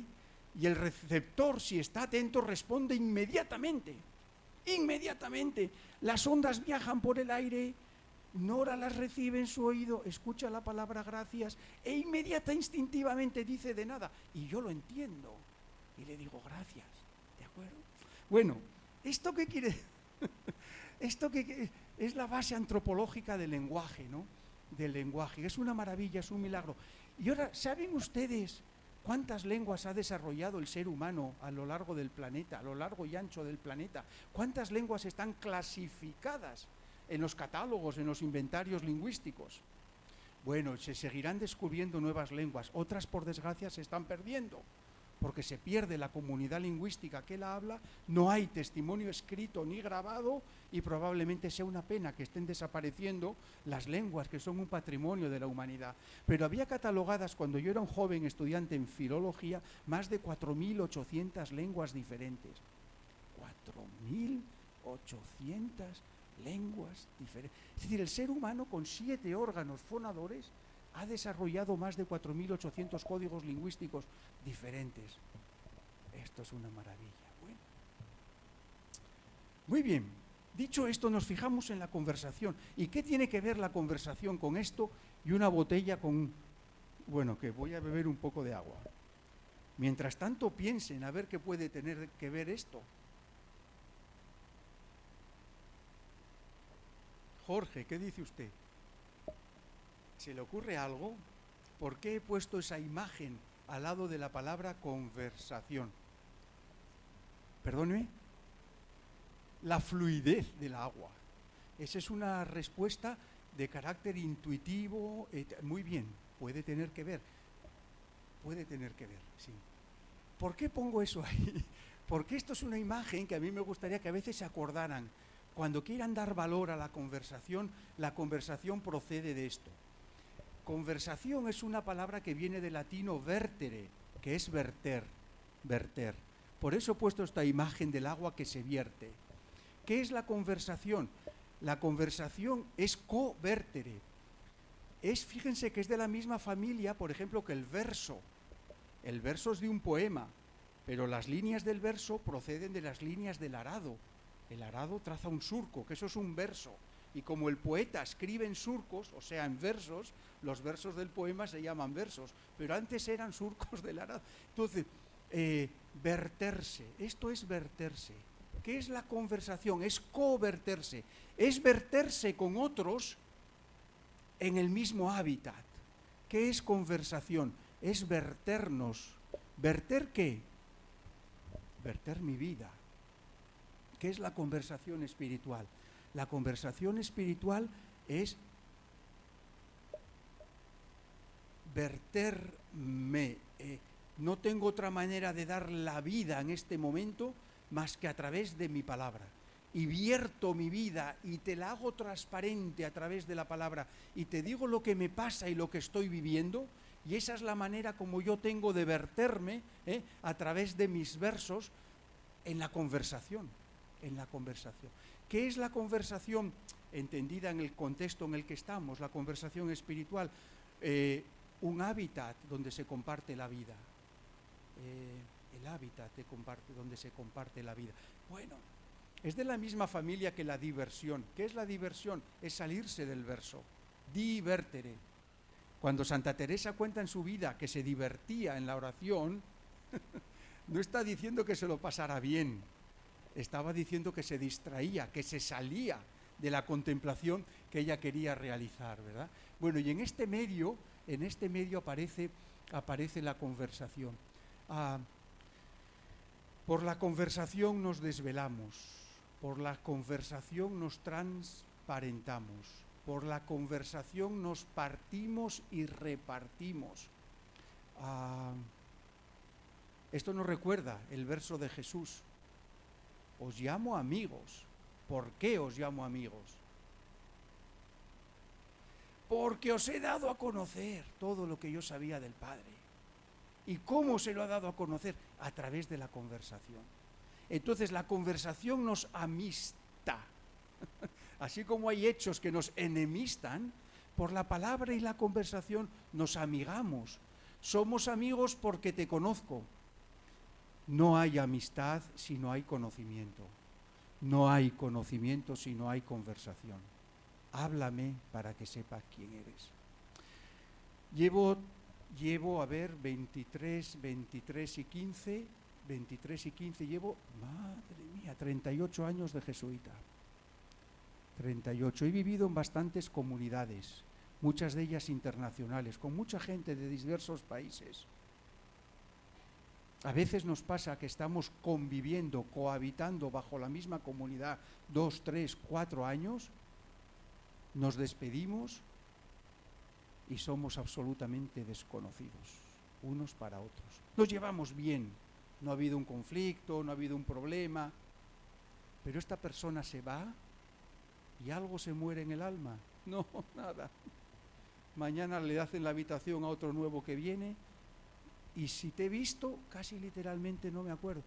y el receptor, si está atento, responde inmediatamente. Inmediatamente. Las ondas viajan por el aire, Nora las recibe en su oído, escucha la palabra gracias e instintivamente dice de nada. Y yo lo entiendo. Y le digo gracias. ¿De acuerdo? Bueno, ¿esto qué quiere? Esto que es la base antropológica del lenguaje, ¿no? Del lenguaje. Es una maravilla, es un milagro. Y ahora, ¿saben ustedes cuántas lenguas ha desarrollado el ser humano a lo largo del planeta, a lo largo y ancho del planeta? ¿Cuántas lenguas están clasificadas en los catálogos, en los inventarios lingüísticos? Bueno, se seguirán descubriendo nuevas lenguas, otras por desgracia se están perdiendo, porque se pierde la comunidad lingüística que la habla, no hay testimonio escrito ni grabado y probablemente sea una pena que estén desapareciendo las lenguas que son un patrimonio de la humanidad. Pero había catalogadas, cuando yo era un joven estudiante en filología, más de 4.800 lenguas diferentes. 4.800 lenguas diferentes. Es decir, el ser humano con 7 órganos fonadores ha desarrollado más de 4.800 códigos lingüísticos diferentes. Esto es una maravilla. Bueno. Muy bien, dicho esto, nos fijamos en la conversación. ¿Y qué tiene que ver la conversación con esto y una botella con... Bueno, que voy a beber un poco de agua. Mientras tanto, piensen a ver qué puede tener que ver esto. Jorge, ¿qué dice usted? ¿Se le ocurre algo? ¿Por qué he puesto esa imagen al lado de la palabra conversación? Perdóneme. La fluidez del agua. Esa es una respuesta de carácter intuitivo. Muy bien, puede tener que ver, sí. ¿Por qué pongo eso ahí? Porque esto es una imagen que a mí me gustaría que a veces se acordaran. Cuando quieran dar valor a la conversación procede de esto. Conversación es una palabra que viene del latino vertere, que es verter. Por eso he puesto esta imagen del agua que se vierte. ¿Qué es la conversación? La conversación es covertere. Fíjense que es de la misma familia, por ejemplo, que el verso. El verso es de un poema, pero las líneas del verso proceden de las líneas del arado. El arado traza un surco, que eso es un verso. Y como el poeta escribe en surcos, o sea, en versos, los versos del poema se llaman versos, pero antes eran surcos del arado. Entonces, verterse, esto es verterse. ¿Qué es la conversación? Es coverterse, es verterse con otros en el mismo hábitat. ¿Qué es conversación? Es verternos. ¿Verter qué? Verter mi vida. ¿Qué es la conversación espiritual? La conversación espiritual es verterme, No tengo otra manera de dar la vida en este momento más que a través de mi palabra. Y vierto mi vida y te la hago transparente a través de la palabra y te digo lo que me pasa y lo que estoy viviendo, y esa es la manera como yo tengo de verterme a través de mis versos en la conversación. ¿Qué es la conversación? Entendida en el contexto en el que estamos, la conversación espiritual, un hábitat donde se comparte la vida. El hábitat donde se comparte la vida. Bueno, es de la misma familia que la diversión. ¿Qué es la diversión? Es salirse del verso. Divertere. Cuando Santa Teresa cuenta en su vida que se divertía en la oración, no está diciendo que se lo pasara bien, estaba diciendo que se distraía, que se salía de la contemplación que ella quería realizar, ¿verdad? Bueno, y en este medio aparece la conversación. Por la conversación nos desvelamos, por la conversación nos transparentamos, por la conversación nos partimos y repartimos. Esto nos recuerda el verso de Jesús: os llamo amigos. ¿Por qué os llamo amigos? Porque os he dado a conocer todo lo que yo sabía del Padre. ¿Y cómo se lo ha dado a conocer? A través de la conversación. Entonces la conversación nos amista. Así como hay hechos que nos enemistan, por la palabra y la conversación nos amigamos. Somos amigos porque te conozco. No hay amistad si no hay conocimiento. No hay conocimiento si no hay conversación. Háblame para que sepa quién eres. Llevo, a ver, 23 y 15, llevo, madre mía, 38 años de jesuita. 38. He vivido en bastantes comunidades, muchas de ellas internacionales, con mucha gente de diversos países. A veces nos pasa que estamos conviviendo, cohabitando bajo la misma comunidad 2, 3, 4 años, nos despedimos y somos absolutamente desconocidos unos para otros. Nos llevamos bien, no ha habido un conflicto, no ha habido un problema, pero esta persona se va y algo se muere en el alma. No, nada. Mañana le hacen la habitación a otro nuevo que viene y si te he visto, casi literalmente no me acuerdo.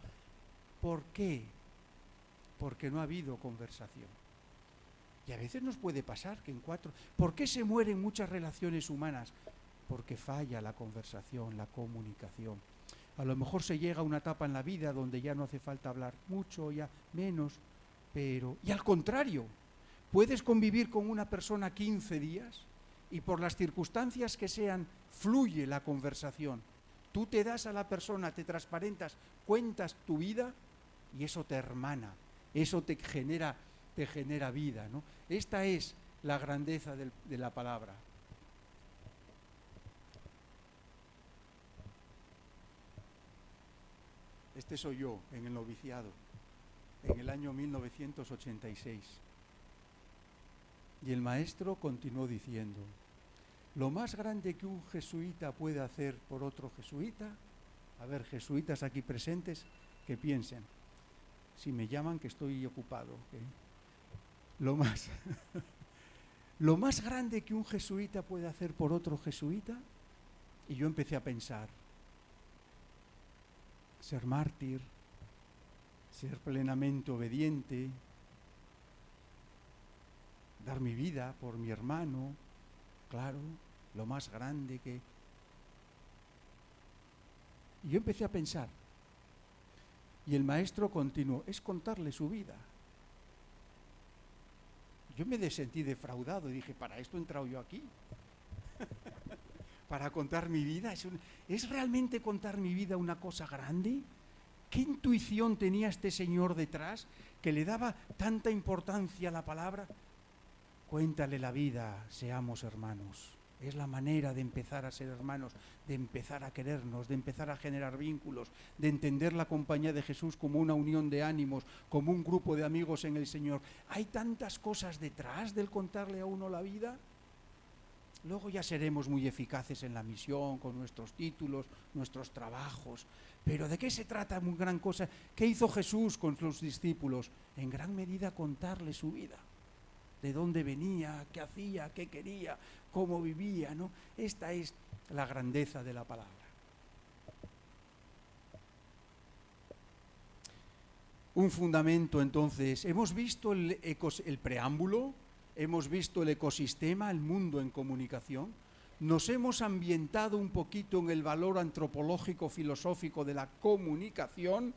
¿Por qué? Porque no ha habido conversación. Y a veces nos puede pasar que en 4... ¿Por qué se mueren muchas relaciones humanas? Porque falla la conversación, la comunicación. A lo mejor se llega a una etapa en la vida donde ya no hace falta hablar mucho, ya menos, pero... Y al contrario, puedes convivir con una persona 15 días y por las circunstancias que sean, fluye la conversación. Tú te das a la persona, te transparentas, cuentas tu vida y eso te hermana, eso te genera vida, ¿no? Esta es la grandeza de la palabra. Este soy yo en el noviciado, en el año 1986. Y el maestro continuó diciendo: lo más grande que un jesuita puede hacer por otro jesuita, a ver, jesuitas aquí presentes, que piensen, si me llaman que estoy ocupado, ¿okay? Lo más grande que un jesuita puede hacer por otro jesuita, y yo empecé a pensar, ser mártir, ser plenamente obediente, dar mi vida por mi hermano, claro, lo más grande que... Y yo empecé a pensar, y el maestro continuó, es contarle su vida. Yo me sentí defraudado y dije, ¿para esto he entrado yo aquí? ¿Para contar mi vida? ¿Es realmente contar mi vida una cosa grande? ¿Qué intuición tenía este señor detrás que le daba tanta importancia a la palabra? Cuéntale la vida, seamos hermanos. Es la manera de empezar a ser hermanos, de empezar a querernos, de empezar a generar vínculos, de entender la compañía de Jesús como una unión de ánimos, como un grupo de amigos en el Señor. Hay tantas cosas detrás del contarle a uno la vida. Luego ya seremos muy eficaces en la misión, con nuestros títulos, nuestros trabajos. Pero ¿de qué se trata? Muy gran cosa. ¿Qué hizo Jesús con sus discípulos? En gran medida contarles su vida. De dónde venía, qué hacía, qué quería, cómo vivía, ¿no? Esta es la grandeza de la palabra. Un fundamento, entonces. Hemos visto el preámbulo, hemos visto el ecosistema, el mundo en comunicación. Nos hemos ambientado un poquito en el valor antropológico, filosófico de la comunicación,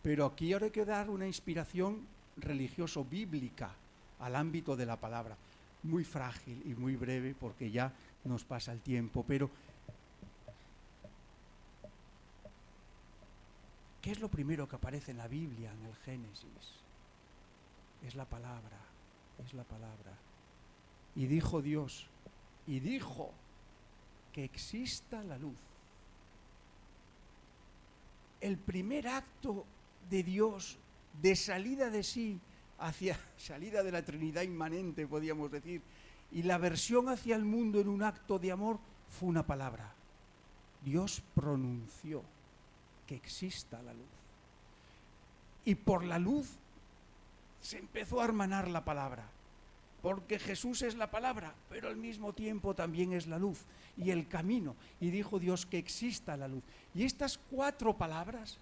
pero aquí ahora hay que dar una inspiración religioso-bíblica al ámbito de la palabra. Muy frágil y muy breve porque ya nos pasa el tiempo, pero ¿qué es lo primero que aparece en la Biblia, en el Génesis? Es la palabra, es la palabra. Y dijo Dios, y dijo que exista la luz. El primer acto de Dios de salida de sí, hacia salida de la Trinidad inmanente, podríamos decir, y la versión hacia el mundo en un acto de amor fue una palabra. Dios pronunció que exista la luz. Y por la luz se empezó a hermanar la palabra, porque Jesús es la palabra, pero al mismo tiempo también es la luz y el camino. Y dijo Dios que exista la luz. Y estas 4 palabras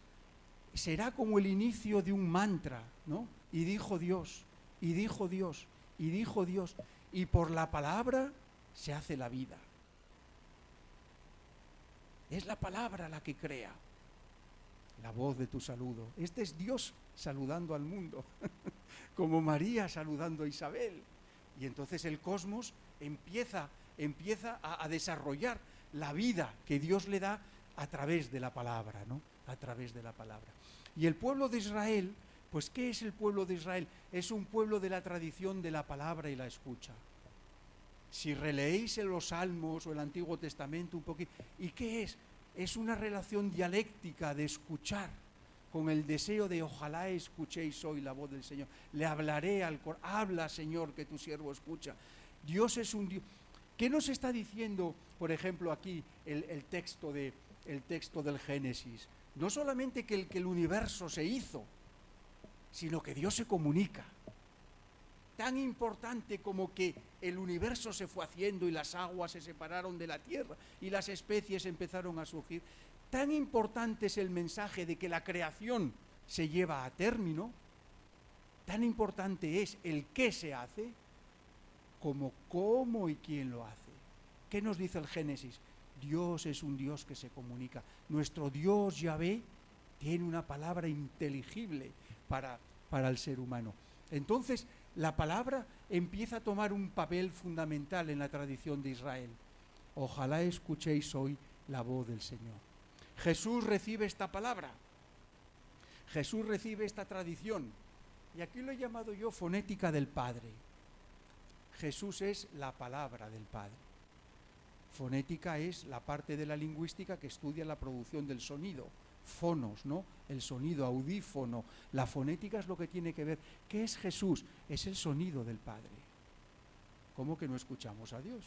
será como el inicio de un mantra, ¿no? Y dijo Dios, y dijo Dios, y dijo Dios. Y por la palabra se hace la vida. Es la palabra la que crea. La voz de tu saludo. Este es Dios saludando al mundo, como María saludando a Isabel. Y entonces el cosmos empieza a desarrollar la vida que Dios le da a través de la palabra, ¿no? A través de la palabra. Y el pueblo de Israel, pues ¿qué es el pueblo de Israel? Es un pueblo de la tradición de la palabra y la escucha. Si releéis en los Salmos o el Antiguo Testamento un poquito, ¿y qué es? Es una relación dialéctica de escuchar, con el deseo de ojalá escuchéis hoy la voz del Señor. Le hablaré al corazón. Habla, Señor, que tu siervo escucha. Dios es un Dios. ¿Qué nos está diciendo, por ejemplo, aquí el texto del Génesis? No solamente que el universo se hizo, sino que Dios se comunica. Tan importante como que el universo se fue haciendo y las aguas se separaron de la tierra y las especies empezaron a surgir. Tan importante es el mensaje de que la creación se lleva a término, tan importante es el qué se hace, como cómo y quién lo hace. ¿Qué nos dice el Génesis? Dios es un Dios que se comunica. Nuestro Dios Yahvé tiene una palabra inteligible para el ser humano. Entonces, la palabra empieza a tomar un papel fundamental en la tradición de Israel. Ojalá escuchéis hoy la voz del Señor. Jesús recibe esta palabra. Jesús recibe esta tradición. Y aquí lo he llamado yo fonética del Padre. Jesús es la palabra del Padre. Fonética es la parte de la lingüística que estudia la producción del sonido. Fonos, ¿no? El sonido, audífono. La fonética es lo que tiene que ver. ¿Qué es Jesús? Es el sonido del Padre. ¿Cómo que no escuchamos a Dios?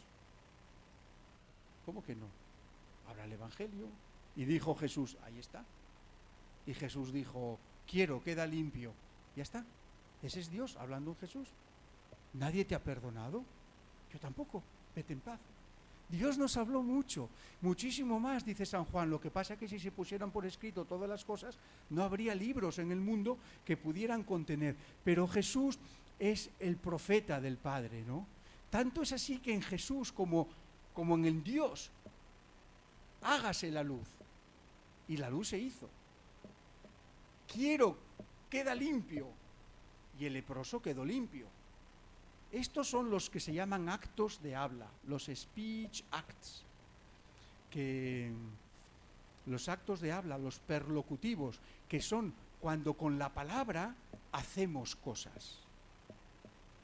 ¿Cómo que no? Habla el Evangelio. Y dijo Jesús, ahí está. Y Jesús dijo, quiero, queda limpio. Ya está. Ese es Dios hablando en Jesús. ¿Nadie te ha perdonado? Yo tampoco. Vete en paz. Dios nos habló mucho, muchísimo más, dice San Juan. Lo que pasa es que si se pusieran por escrito todas las cosas, no habría libros en el mundo que pudieran contener. Pero Jesús es el profeta del Padre, ¿no? Tanto es así que en Jesús como en el Dios, hágase la luz. Y la luz se hizo. Quiero, queda limpio. Y el leproso quedó limpio. Estos son los que se llaman actos de habla, los speech acts, los actos de habla, los perlocutivos, que son cuando con la palabra hacemos cosas.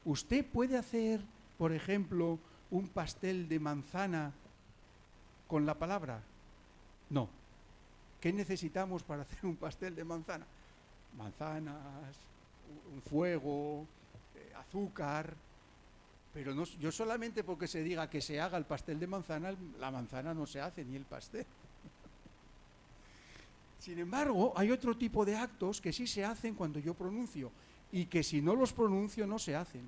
¿Usted puede hacer, por ejemplo, un pastel de manzana con la palabra? No. ¿Qué necesitamos para hacer un pastel de manzana? Manzanas, un fuego, azúcar. Pero no, yo solamente porque se diga que se haga el pastel de manzana, la manzana no se hace ni el pastel. Sin embargo, hay otro tipo de actos que sí se hacen cuando yo pronuncio y que si no los pronuncio no se hacen.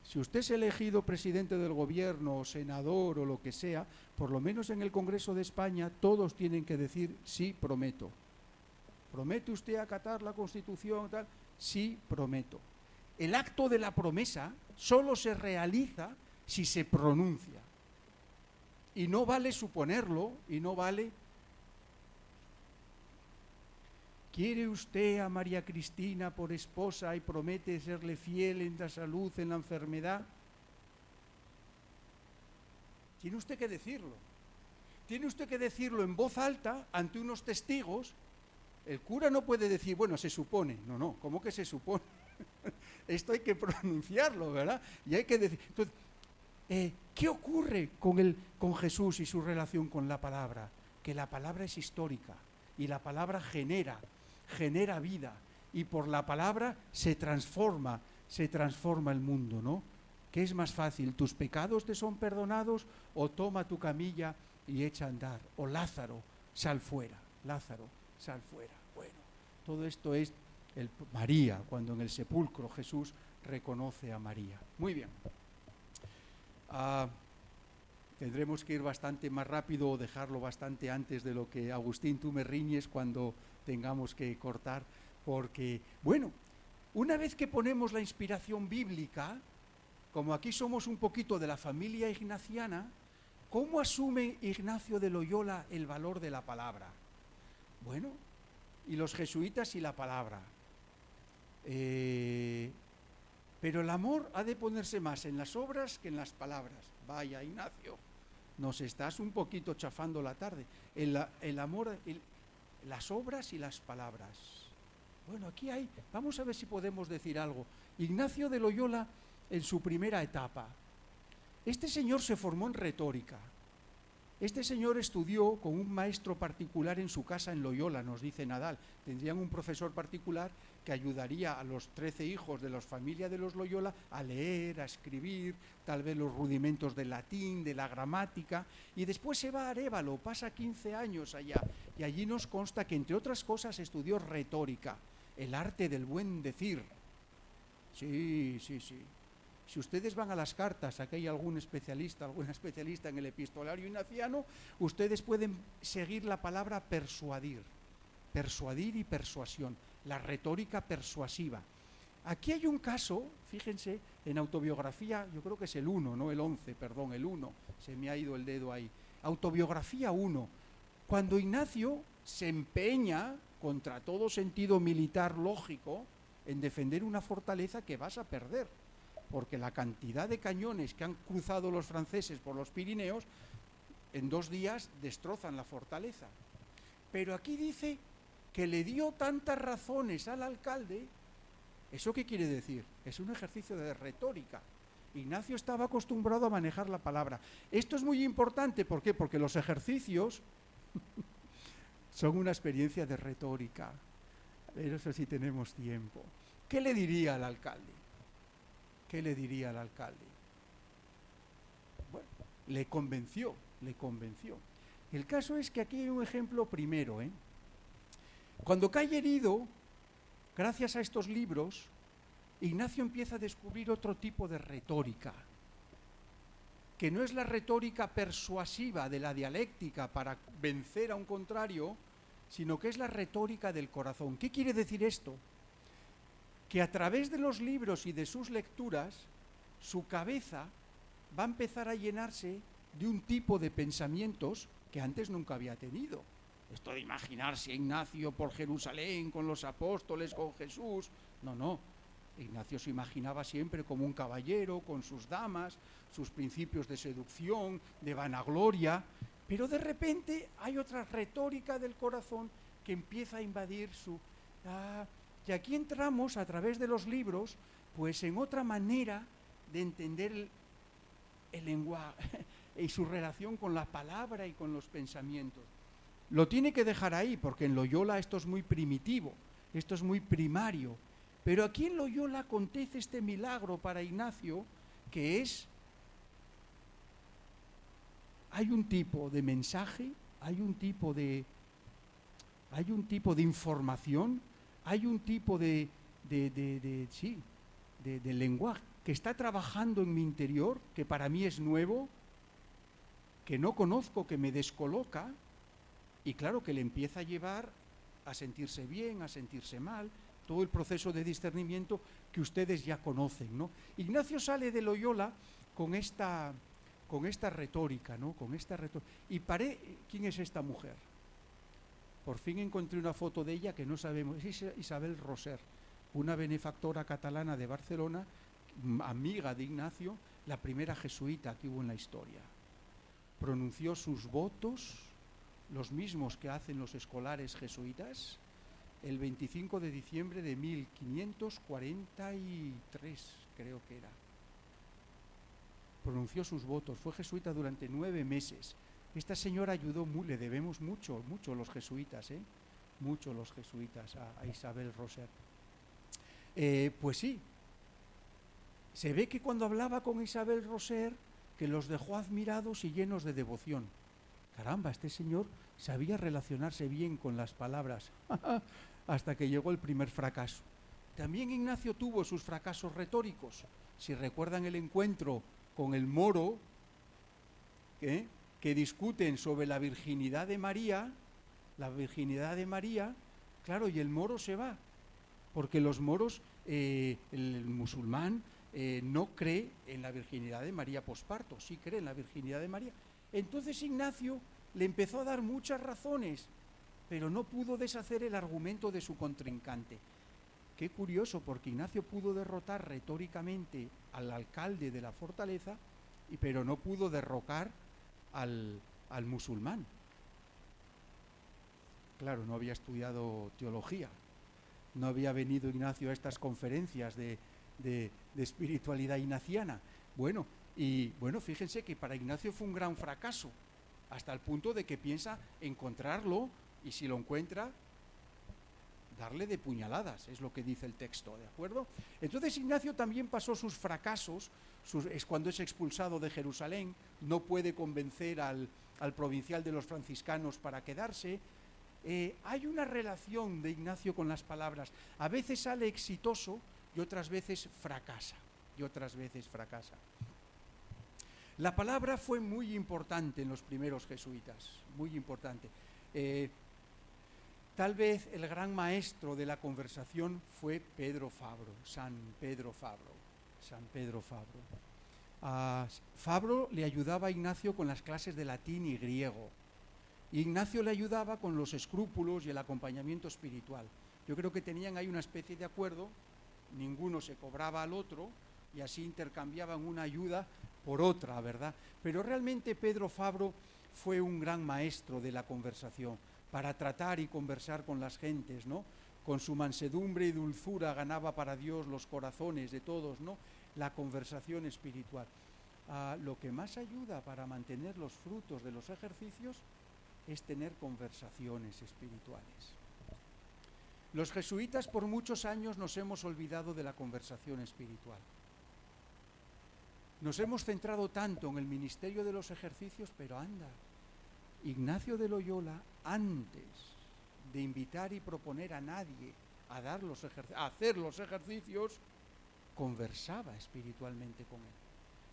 Si usted es elegido presidente del gobierno o senador o lo que sea, por lo menos en el Congreso de España todos tienen que decir sí, prometo. ¿Promete usted acatar la Constitución? Tal? Sí, prometo. El acto de la promesa solo se realiza si se pronuncia. Y no vale suponerlo, y no vale... ¿Quiere usted a María Cristina por esposa y promete serle fiel en la salud, en la enfermedad? Tiene usted que decirlo. Tiene usted que decirlo en voz alta ante unos testigos. El cura no puede decir, bueno, se supone. No, no, ¿cómo que se supone? Esto hay que pronunciarlo, ¿verdad? Y hay que decir... Entonces, ¿qué ocurre con Jesús y su relación con la palabra? Que la palabra es histórica y la palabra genera vida, y por la palabra se transforma el mundo, ¿no? ¿Qué es más fácil? ¿Tus pecados te son perdonados o toma tu camilla y echa a andar? O Lázaro, sal fuera. Lázaro, sal fuera. Bueno, todo esto es María, cuando en el sepulcro Jesús reconoce a María. Muy bien. Tendremos que ir bastante más rápido o dejarlo bastante antes de lo que, Agustín, tú me riñes cuando tengamos que cortar, porque, bueno, una vez que ponemos la inspiración bíblica, como aquí somos un poquito de la familia ignaciana, ¿cómo asume Ignacio de Loyola el valor de la palabra? Bueno, y los jesuitas y la palabra. Pero el amor ha de ponerse más en las obras que en las palabras. Vaya, Ignacio, nos estás un poquito chafando la tarde. El amor, las obras y las palabras. Bueno, aquí hay, vamos a ver si podemos decir algo. Ignacio de Loyola, en su primera etapa, este señor se formó en retórica. Este señor estudió con un maestro particular en su casa en Loyola, nos dice Nadal. Tendrían un profesor particular que ayudaría a los 13 hijos de la familia de los Loyola a leer, a escribir, tal vez los rudimentos del latín, de la gramática, y después se va a Arévalo, pasa 15 años allá, y allí nos consta que, entre otras cosas, estudió retórica, el arte del buen decir. Sí. Si ustedes van a las cartas, aquí hay alguna especialista en el epistolario ignaciano, ustedes pueden seguir la palabra persuadir y persuasión, la retórica persuasiva. Aquí hay un caso, fíjense, en autobiografía, yo creo que es el 1, no el 11, perdón, el 1, se me ha ido el dedo ahí. Autobiografía 1, cuando Ignacio se empeña, contra todo sentido militar lógico, en defender una fortaleza que vas a perder, porque la cantidad de cañones que han cruzado los franceses por los Pirineos, en 2 días destrozan la fortaleza. Pero aquí dice que le dio tantas razones al alcalde. ¿Eso qué quiere decir? Es un ejercicio de retórica. Ignacio estaba acostumbrado a manejar la palabra. Esto es muy importante, ¿por qué? Porque los ejercicios son una experiencia de retórica. Pero eso sí tenemos tiempo. ¿Qué le diría al alcalde? ¿Qué le diría al alcalde? Bueno, le convenció. El caso es que aquí hay un ejemplo primero, Cuando cae herido, gracias a estos libros, Ignacio empieza a descubrir otro tipo de retórica, que no es la retórica persuasiva de la dialéctica para vencer a un contrario, sino que es la retórica del corazón. ¿Qué quiere decir esto? Que a través de los libros y de sus lecturas, su cabeza va a empezar a llenarse de un tipo de pensamientos que antes nunca había tenido. Esto de imaginarse a Ignacio por Jerusalén, con los apóstoles, con Jesús. No. Ignacio se imaginaba siempre como un caballero, con sus damas, sus principios de seducción, de vanagloria. Pero de repente hay otra retórica del corazón que empieza a invadir su... Y aquí entramos, a través de los libros, pues en otra manera de entender el lenguaje y su relación con la palabra y con los pensamientos. Lo tiene que dejar ahí, porque en Loyola esto es muy primitivo, esto es muy primario, Pero aquí en Loyola acontece este milagro para Ignacio, que es, hay un tipo de mensaje, hay un tipo de información, hay un tipo de lenguaje que está trabajando en mi interior, que para mí es nuevo, que no conozco, que me descoloca, y claro que le empieza a llevar a sentirse bien, a sentirse mal, todo el proceso de discernimiento que ustedes ya conocen, ¿no? Ignacio sale de Loyola con esta retórica, ¿no? Y ¿quién es esta mujer? Por fin encontré una foto de ella que no sabemos, es Isabel Roser, una benefactora catalana de Barcelona, amiga de Ignacio, la primera jesuita que hubo en la historia. Pronunció sus votos, los mismos que hacen los escolares jesuitas, el 25 de diciembre de 1543, creo que era. Pronunció sus votos, fue jesuita durante 9 meses. Esta señora ayudó, le debemos mucho los jesuitas, mucho los jesuitas a Isabel Roser. Pues sí, se ve que cuando hablaba con Isabel Roser, que los dejó admirados y llenos de devoción. Caramba, este señor sabía relacionarse bien con las palabras, hasta que llegó el primer fracaso. También Ignacio tuvo sus fracasos retóricos. Si recuerdan el encuentro con el moro, que discuten sobre la virginidad de María, claro, y el moro se va, porque los moros, el musulmán, no cree en la virginidad de María posparto, sí cree en la virginidad de María. Entonces Ignacio le empezó a dar muchas razones, pero no pudo deshacer el argumento de su contrincante. Qué curioso, porque Ignacio pudo derrotar retóricamente al alcalde de la fortaleza, pero no pudo derrocar al musulmán. Claro, no había estudiado teología, no había venido Ignacio a estas conferencias de espiritualidad ignaciana. Bueno, fíjense que para Ignacio fue un gran fracaso, hasta el punto de que piensa encontrarlo, y si lo encuentra, darle de puñaladas, es lo que dice el texto, ¿de acuerdo? Entonces Ignacio también pasó sus fracasos, es cuando es expulsado de Jerusalén, no puede convencer al provincial de los franciscanos para quedarse. Hay una relación de Ignacio con las palabras, a veces sale exitoso y otras veces fracasa, La palabra fue muy importante en los primeros jesuitas, muy importante. Tal vez el gran maestro de la conversación fue San Pedro Fabro. Fabro le ayudaba a Ignacio con las clases de latín y griego. Ignacio le ayudaba con los escrúpulos y el acompañamiento espiritual. Yo creo que tenían ahí una especie de acuerdo, ninguno se cobraba al otro y así intercambiaban una ayuda por otra, ¿verdad? Pero realmente Pedro Fabro fue un gran maestro de la conversación, para tratar y conversar con las gentes, ¿no? Con su mansedumbre y dulzura ganaba para Dios los corazones de todos, ¿no? La conversación espiritual. Lo que más ayuda para mantener los frutos de los ejercicios es tener conversaciones espirituales. Los jesuitas por muchos años nos hemos olvidado de la conversación espiritual. Nos hemos centrado tanto en el ministerio de los ejercicios, pero anda, Ignacio de Loyola, antes de invitar y proponer a nadie a hacer los ejercicios, conversaba espiritualmente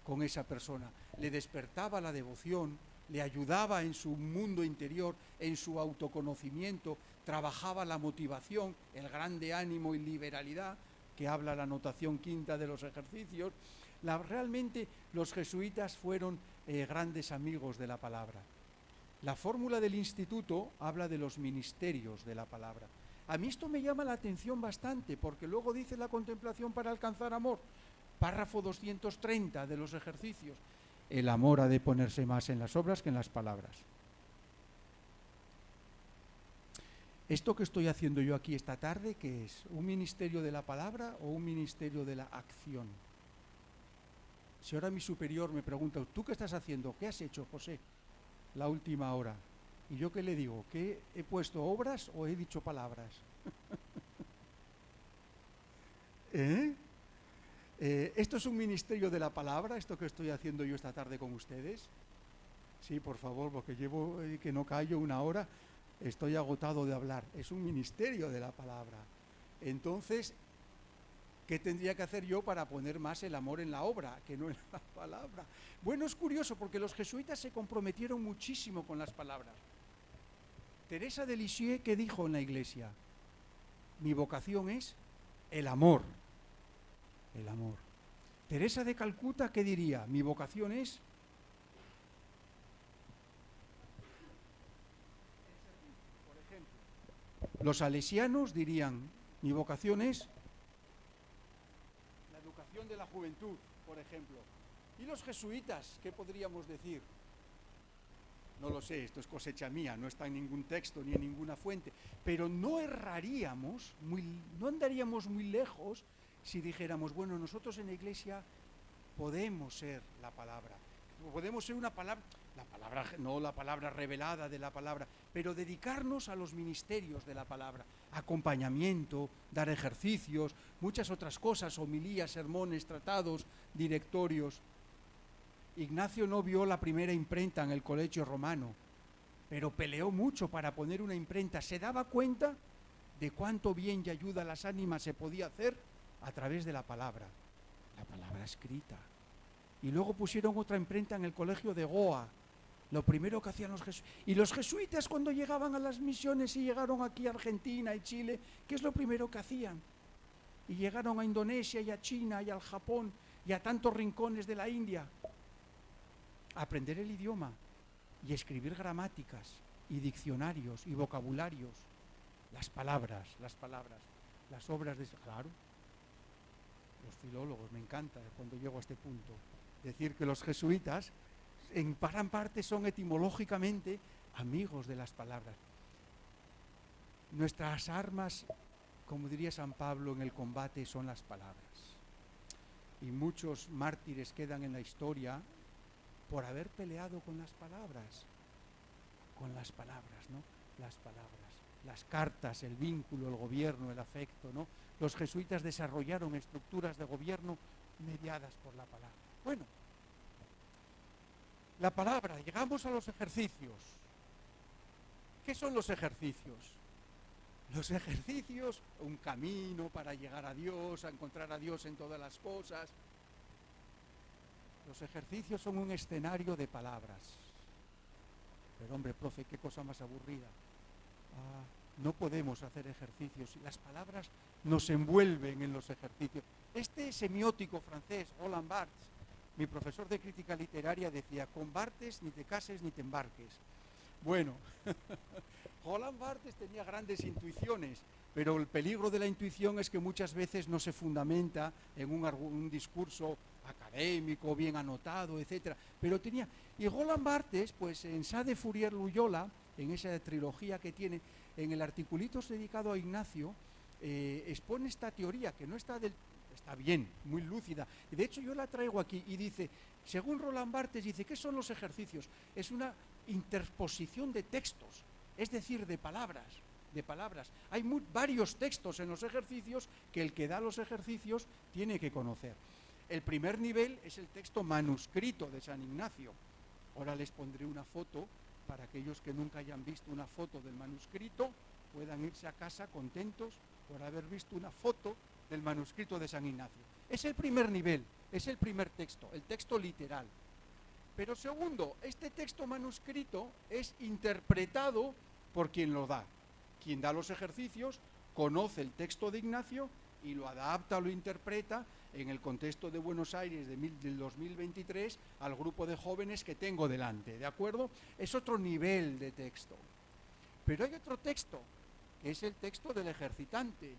con esa persona, le despertaba la devoción, le ayudaba en su mundo interior, en su autoconocimiento, trabajaba la motivación, el grande ánimo y liberalidad, que habla la notación quinta de los ejercicios. Realmente los jesuitas fueron grandes amigos de la palabra. La fórmula del instituto habla de los ministerios de la palabra. A mí esto me llama la atención bastante, porque luego dice la contemplación para alcanzar amor, párrafo 230 de los ejercicios. El amor ha de ponerse más en las obras que en las palabras. Esto que estoy haciendo yo aquí esta tarde, ¿qué es? ¿Un ministerio de la palabra o un ministerio de la acción? Si ahora mi superior me pregunta, ¿tú qué estás haciendo? ¿Qué has hecho, José, la última hora? ¿Y yo qué le digo? ¿Que he puesto obras o he dicho palabras? ¿Eh? ¿Esto es un ministerio de la palabra, esto que estoy haciendo yo esta tarde con ustedes? Sí, por favor, porque llevo que no callo una hora, estoy agotado de hablar. Es un ministerio de la palabra. Entonces, ¿qué tendría que hacer yo para poner más el amor en la obra, que no en la palabra? Bueno, es curioso porque los jesuitas se comprometieron muchísimo con las palabras. Teresa de Lisieux, ¿qué dijo en la iglesia? Mi vocación es el amor. El amor. Teresa de Calcuta, ¿qué diría? Mi vocación es por ejemplo. Los salesianos dirían, mi vocación es la educación de la juventud, por ejemplo. ¿Y los jesuitas, qué podríamos decir? No lo sé, esto es cosecha mía, no está en ningún texto ni en ninguna fuente, pero no erraríamos, no andaríamos muy lejos si dijéramos, bueno, nosotros en la iglesia podemos ser la palabra, podemos ser una palabra, no la palabra revelada de la palabra, pero dedicarnos a los ministerios de la palabra, acompañamiento, dar ejercicios, muchas otras cosas, homilías, sermones, tratados, directorios. Ignacio no vio la primera imprenta en el Colegio Romano, pero peleó mucho para poner una imprenta. Se daba cuenta de cuánto bien y ayuda a las ánimas se podía hacer a través de la palabra escrita. Y luego pusieron otra imprenta en el Colegio de Goa. Lo primero que hacían los jesuitas. Y los jesuitas cuando llegaban a las misiones y llegaron aquí a Argentina y Chile, ¿qué es lo primero que hacían? Y llegaron a Indonesia y a China y al Japón y a tantos rincones de la India. Aprender el idioma y escribir gramáticas y diccionarios y vocabularios, las palabras, las obras de... Claro, los filólogos, me encanta cuando llego a este punto, decir que los jesuitas en gran parte son etimológicamente amigos de las palabras. Nuestras armas, como diría San Pablo, en el combate son las palabras. Y muchos mártires quedan en la historia por haber peleado con las palabras, ¿no? Las palabras, las cartas, el vínculo, el gobierno, el afecto, ¿no? Los jesuitas desarrollaron estructuras de gobierno mediadas por la palabra. Bueno, la palabra, llegamos a los ejercicios. ¿Qué son los ejercicios? Los ejercicios, un camino para llegar a Dios, a encontrar a Dios en todas las cosas. Los ejercicios son un escenario de palabras. Pero hombre, profe, qué cosa más aburrida. No podemos hacer ejercicios. Las palabras nos envuelven en los ejercicios. Este semiótico francés, Roland Barthes, mi profesor de crítica literaria, decía, con Barthes ni te cases ni te embarques. Bueno, Roland Barthes tenía grandes intuiciones, pero el peligro de la intuición es que muchas veces no se fundamenta en un discurso académico, bien anotado, etc. Pero tenía... Y Roland Barthes, pues en Sade Fourier Loyola, en esa trilogía que tiene, en el articulito dedicado a Ignacio, expone esta teoría que no está bien, muy lúcida. De hecho, yo la traigo aquí y dice, según Roland Barthes, dice, ¿qué son los ejercicios? Es una interposición de textos, es decir, de palabras. Hay varios textos en los ejercicios que el que da los ejercicios tiene que conocer. El primer nivel es el texto manuscrito de San Ignacio. Ahora les pondré una foto para aquellos que nunca hayan visto una foto del manuscrito, puedan irse a casa contentos por haber visto una foto del manuscrito de San Ignacio. Es el primer nivel, es el primer texto, el texto literal. Pero segundo, este texto manuscrito es interpretado por quien lo da. Quien da los ejercicios conoce el texto de Ignacio y lo adapta, lo interpreta en el contexto de Buenos Aires del 2023 al grupo de jóvenes que tengo delante, ¿de acuerdo? Es otro nivel de texto. Pero hay otro texto, que es el texto del ejercitante.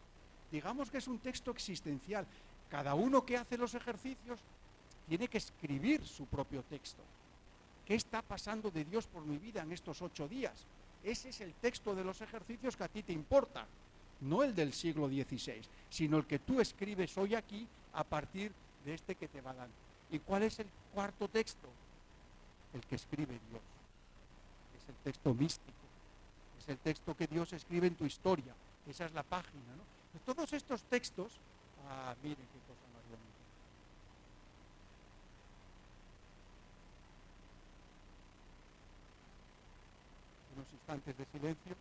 Digamos que es un texto existencial. Cada uno que hace los ejercicios tiene que escribir su propio texto. ¿Qué está pasando de Dios por mi vida en estos 8 días? Ese es el texto de los ejercicios que a ti te importa, no el del siglo XVI, sino el que tú escribes hoy aquí a partir de este que te va dando. ¿Y cuál es el cuarto texto? El que escribe Dios. Es el texto místico. Es el texto que Dios escribe en tu historia. Esa es la página, ¿no? Pues todos estos textos Ah, miren qué cosa más bonita. Unos instantes de silencio.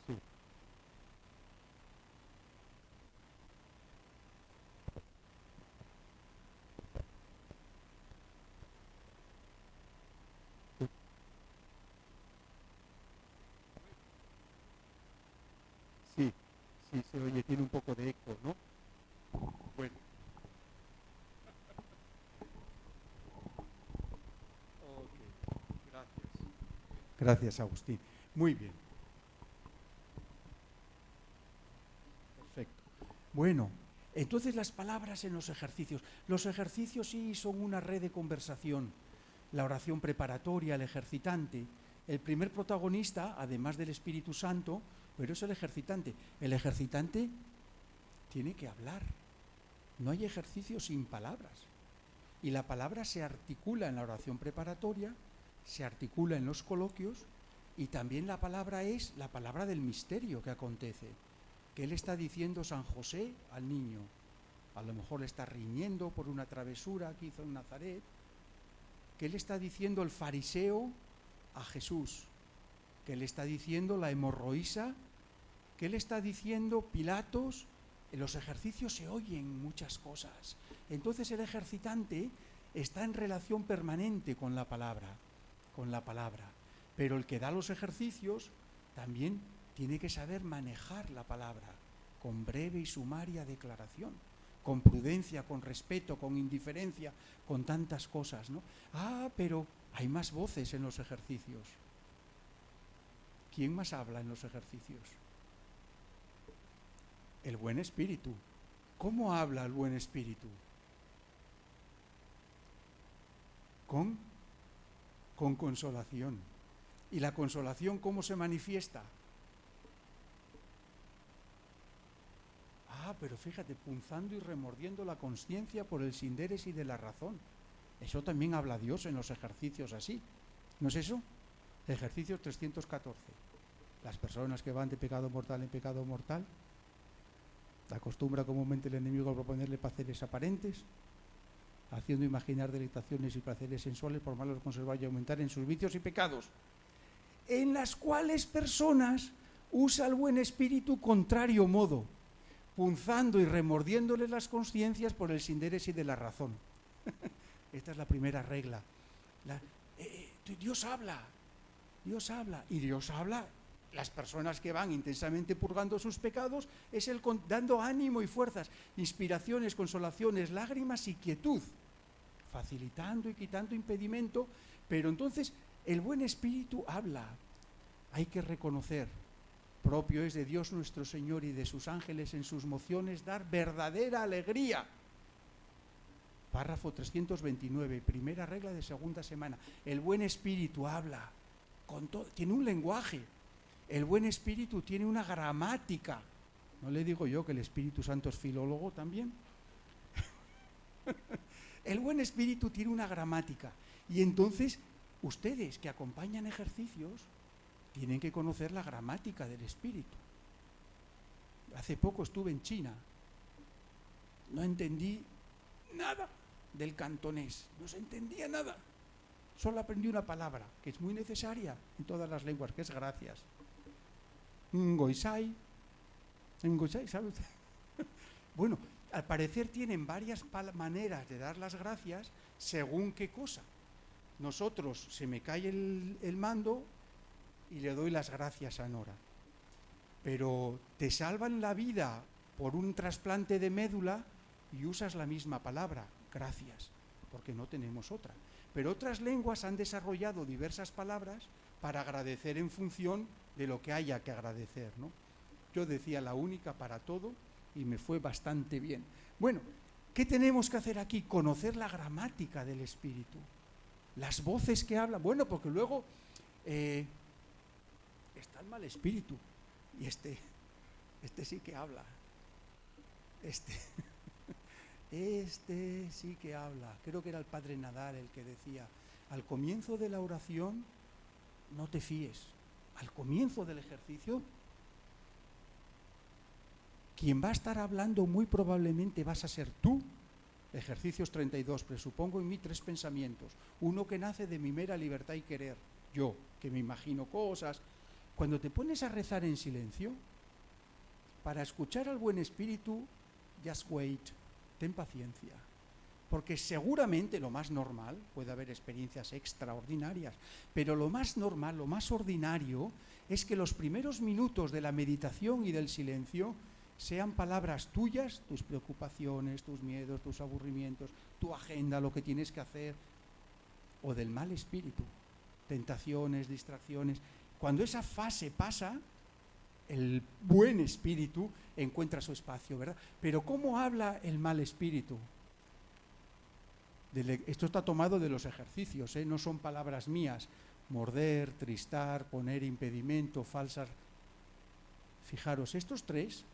Sí, sí, sí, sí, se oye, tiene un poco de eco, ¿no? Bueno, ok, gracias. Gracias, Agustín. Muy bien, perfecto. Bueno, entonces las palabras en los ejercicios. Los ejercicios sí son una red de conversación. La oración preparatoria, el ejercitante. El primer protagonista, además del Espíritu Santo, pero es el ejercitante. El ejercitante tiene que hablar. No hay ejercicio sin palabras. Y la palabra se articula en la oración preparatoria, se articula en los coloquios, y también la palabra es la palabra del misterio que acontece. ¿Qué le está diciendo San José al niño? A lo mejor le está riñendo por una travesura que hizo en Nazaret. ¿Qué le está diciendo el fariseo a Jesús? ¿Qué le está diciendo la hemorroísa? ¿Qué le está diciendo Pilatos? En los ejercicios se oyen muchas cosas. Entonces el ejercitante está en relación permanente con la palabra, Pero el que da los ejercicios también tiene que saber manejar la palabra con breve y sumaria declaración, con prudencia, con respeto, con indiferencia, con tantas cosas, ¿no? Ah, pero hay más voces en los ejercicios. ¿Quién más habla en los ejercicios? El buen espíritu. ¿Cómo habla el buen espíritu? Con consolación. ¿Y la consolación cómo se manifiesta? Ah, pero fíjate, punzando y remordiendo la consciencia por el sinderes y de la razón. Eso también habla Dios en los ejercicios así. ¿No es eso? Ejercicios 314. Las personas que van de pecado mortal en pecado mortal, acostumbra comúnmente el enemigo a proponerle placeres aparentes, haciendo imaginar deleitaciones y placeres sensuales por malos conservar y aumentar en sus vicios y pecados, en las cuales personas usa el buen espíritu contrario modo, punzando y remordiéndole las conciencias por el sinderes y de la razón. Esta es la primera regla. Dios habla, y Dios habla. Las personas que van intensamente purgando sus pecados es Él dando ánimo y fuerzas, inspiraciones, consolaciones, lágrimas y quietud, facilitando y quitando impedimento, pero entonces el buen espíritu habla. Hay que reconocer, propio es de Dios nuestro Señor y de sus ángeles en sus mociones dar verdadera alegría. Párrafo 329, primera regla de segunda semana. El buen espíritu habla, tiene un lenguaje. El buen espíritu tiene una gramática. ¿No le digo yo que el Espíritu Santo es filólogo también? El buen espíritu tiene una gramática. Y entonces, ustedes que acompañan ejercicios, tienen que conocer la gramática del espíritu. Hace poco estuve en China. No entendí nada del cantonés. No se entendía nada. Solo aprendí una palabra, que es muy necesaria en todas las lenguas, que es gracias. Ngoisai, ¿sabe usted? Bueno, al parecer tienen varias maneras de dar las gracias según qué cosa. Nosotros, se me cae el mando y le doy las gracias a Nora. Pero te salvan la vida por un trasplante de médula y usas la misma palabra, gracias, porque no tenemos otra. Pero otras lenguas han desarrollado diversas palabras para agradecer en función de lo que haya que agradecer, ¿no? Yo decía la única para todo y me fue bastante bien. Bueno, ¿qué tenemos que hacer aquí? Conocer la gramática del espíritu, las voces que hablan. Bueno, porque luego está el mal espíritu y este sí que habla. este sí que habla. Creo que era el padre Nadal el que decía, al comienzo de la oración no te fíes. Al comienzo del ejercicio, quien va a estar hablando muy probablemente vas a ser tú. Ejercicios 32, presupongo en mí 3 pensamientos. Uno que nace de mi mera libertad y querer, yo, que me imagino cosas. Cuando te pones a rezar en silencio, para escuchar al buen espíritu, just wait, ten paciencia. Porque seguramente lo más normal, puede haber experiencias extraordinarias, pero lo más normal, lo más ordinario, es que los primeros minutos de la meditación y del silencio sean palabras tuyas, tus preocupaciones, tus miedos, tus aburrimientos, tu agenda, lo que tienes que hacer, o del mal espíritu, tentaciones, distracciones. Cuando esa fase pasa, el buen espíritu encuentra su espacio, ¿verdad? Pero ¿cómo habla el mal espíritu? Esto está tomado de los ejercicios, no son palabras mías. Morder, tristar, poner impedimento, falsas. Fijaros, estos 3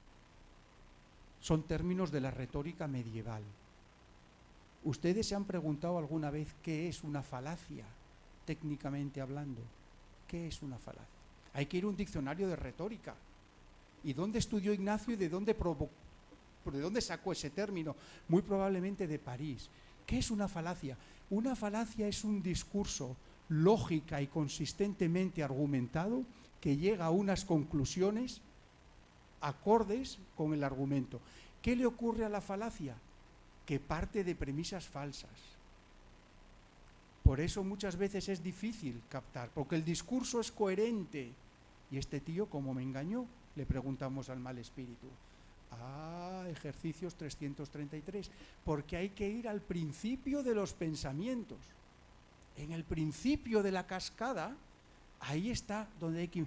son términos de la retórica medieval. ¿Ustedes se han preguntado alguna vez qué es una falacia, técnicamente hablando? ¿Qué es una falacia? Hay que ir a un diccionario de retórica. ¿Y dónde estudió Ignacio y de dónde sacó ese término? Muy probablemente de París. ¿Qué es una falacia? Una falacia es un discurso lógica y consistentemente argumentado que llega a unas conclusiones acordes con el argumento. ¿Qué le ocurre a la falacia? Que parte de premisas falsas. Por eso muchas veces es difícil captar, porque el discurso es coherente. ¿Y este tío cómo me engañó? Le preguntamos al mal espíritu. Ejercicios 333, porque hay que ir al principio de los pensamientos. En el principio de la cascada, ahí está donde hay que...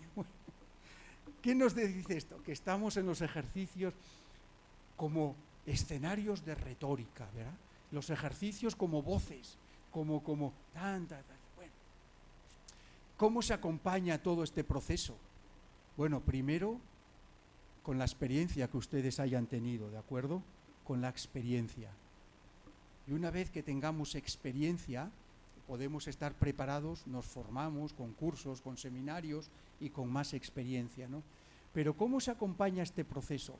¿Qué nos dice esto? Que estamos en los ejercicios como escenarios de retórica, ¿verdad? Los ejercicios como voces, como bueno. ¿Cómo se acompaña todo este proceso? Bueno, primero, con la experiencia que ustedes hayan tenido, ¿de acuerdo? Con la experiencia. Y una vez que tengamos experiencia, podemos estar preparados, nos formamos con cursos, con seminarios y con más experiencia, ¿no? Pero ¿cómo se acompaña este proceso?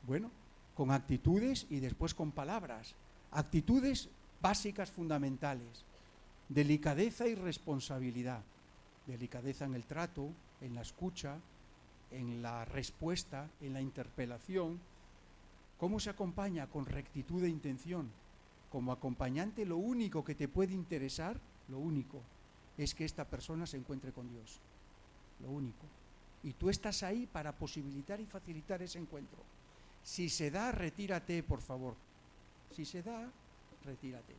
Bueno, con actitudes y después con palabras. Actitudes básicas fundamentales. Delicadeza y responsabilidad. Delicadeza en el trato, en la escucha, en la respuesta, en la interpelación. ¿Cómo se acompaña? Con rectitud de intención. Como acompañante, lo único que te puede interesar, lo único, es que esta persona se encuentre con Dios. Lo único. Y tú estás ahí para posibilitar y facilitar ese encuentro. Si se da, retírate, por favor. Si se da, retírate.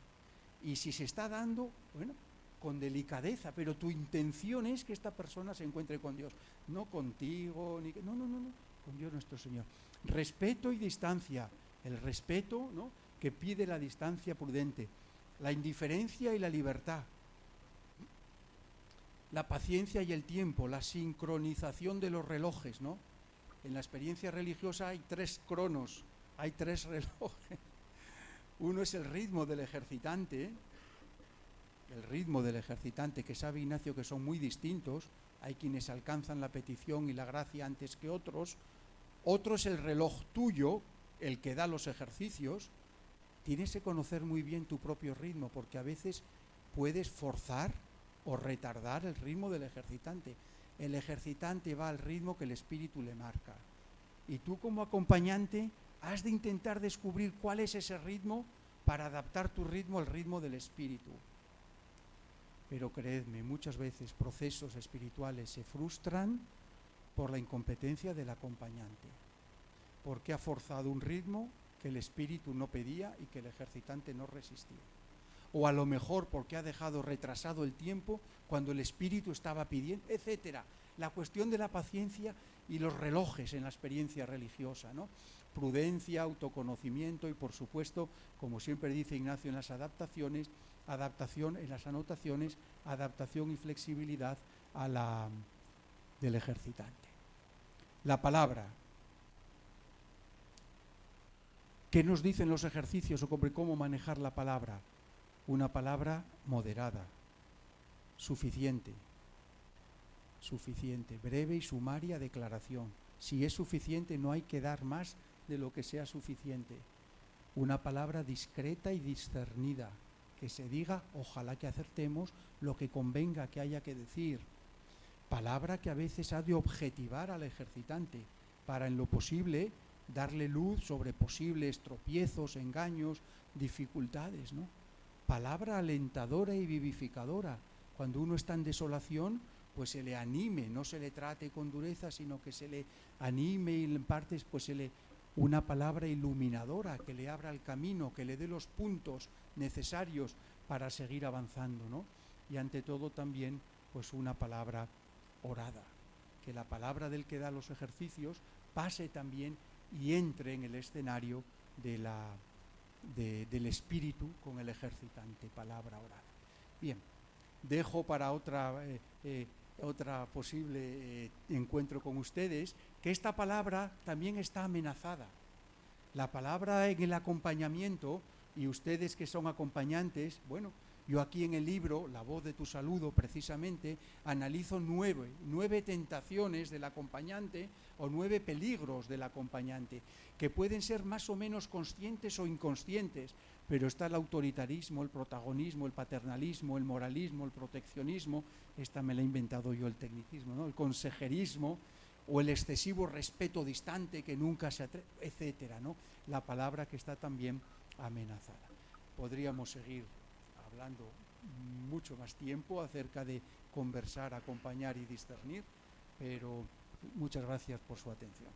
Y si se está dando, bueno, con delicadeza, pero tu intención es que esta persona se encuentre con Dios. No contigo, ni no, con Dios nuestro Señor. Respeto y distancia. El respeto, ¿no?, que pide la distancia prudente. La indiferencia y la libertad. La paciencia y el tiempo, la sincronización de los relojes, ¿no? En la experiencia religiosa hay 3 cronos, hay 3 relojes. Uno es el ritmo del ejercitante, que sabe Ignacio que son muy distintos. Hay quienes alcanzan la petición y la gracia antes que otros. Otro es el reloj tuyo, el que da los ejercicios. Tienes que conocer muy bien tu propio ritmo, porque a veces puedes forzar o retardar el ritmo del ejercitante. El ejercitante va al ritmo que el espíritu le marca. Y tú, como acompañante, has de intentar descubrir cuál es ese ritmo para adaptar tu ritmo al ritmo del espíritu. Pero creedme, muchas veces procesos espirituales se frustran por la incompetencia del acompañante, porque ha forzado un ritmo que el espíritu no pedía y que el ejercitante no resistía. O a lo mejor porque ha dejado retrasado el tiempo cuando el espíritu estaba pidiendo, etcétera. La cuestión de la paciencia y los relojes en la experiencia religiosa, ¿no? Prudencia, autoconocimiento y, por supuesto, como siempre dice Ignacio en las adaptaciones, adaptación en las anotaciones, adaptación y flexibilidad a la del ejercitante. La palabra. ¿Qué nos dicen los ejercicios sobre cómo manejar la palabra? Una palabra moderada, suficiente, breve y sumaria declaración. Si es suficiente, no hay que dar más de lo que sea suficiente. Una palabra discreta y discernida, que se diga, ojalá que acertemos lo que convenga que haya que decir. Palabra que a veces ha de objetivar al ejercitante para, en lo posible, darle luz sobre posibles tropiezos, engaños, dificultades, ¿no? Palabra alentadora y vivificadora. Cuando uno está en desolación, pues se le anime, no se le trate con dureza, sino que se le anime y en partes pues una palabra iluminadora que le abra el camino, que le dé los puntos necesarios para seguir avanzando, ¿no? Y ante todo también pues una palabra orada, que la palabra del que da los ejercicios pase también y entre en el escenario del espíritu con el ejercitante, palabra orada. Bien, dejo para otra posible encuentro con ustedes que esta palabra también está amenazada. La palabra en el acompañamiento, y ustedes que son acompañantes, bueno, yo aquí en el libro, La voz de tu saludo, precisamente, analizo 9 tentaciones del acompañante o 9 peligros del acompañante, que pueden ser más o menos conscientes o inconscientes, pero está el autoritarismo, el protagonismo, el paternalismo, el moralismo, el proteccionismo, esta me la he inventado yo, el tecnicismo, ¿no? El consejerismo o el excesivo respeto distante que nunca se atreve, etcétera, ¿no? La palabra que está también amenazada. Podríamos seguir hablando mucho más tiempo acerca de conversar, acompañar y discernir, pero muchas gracias por su atención.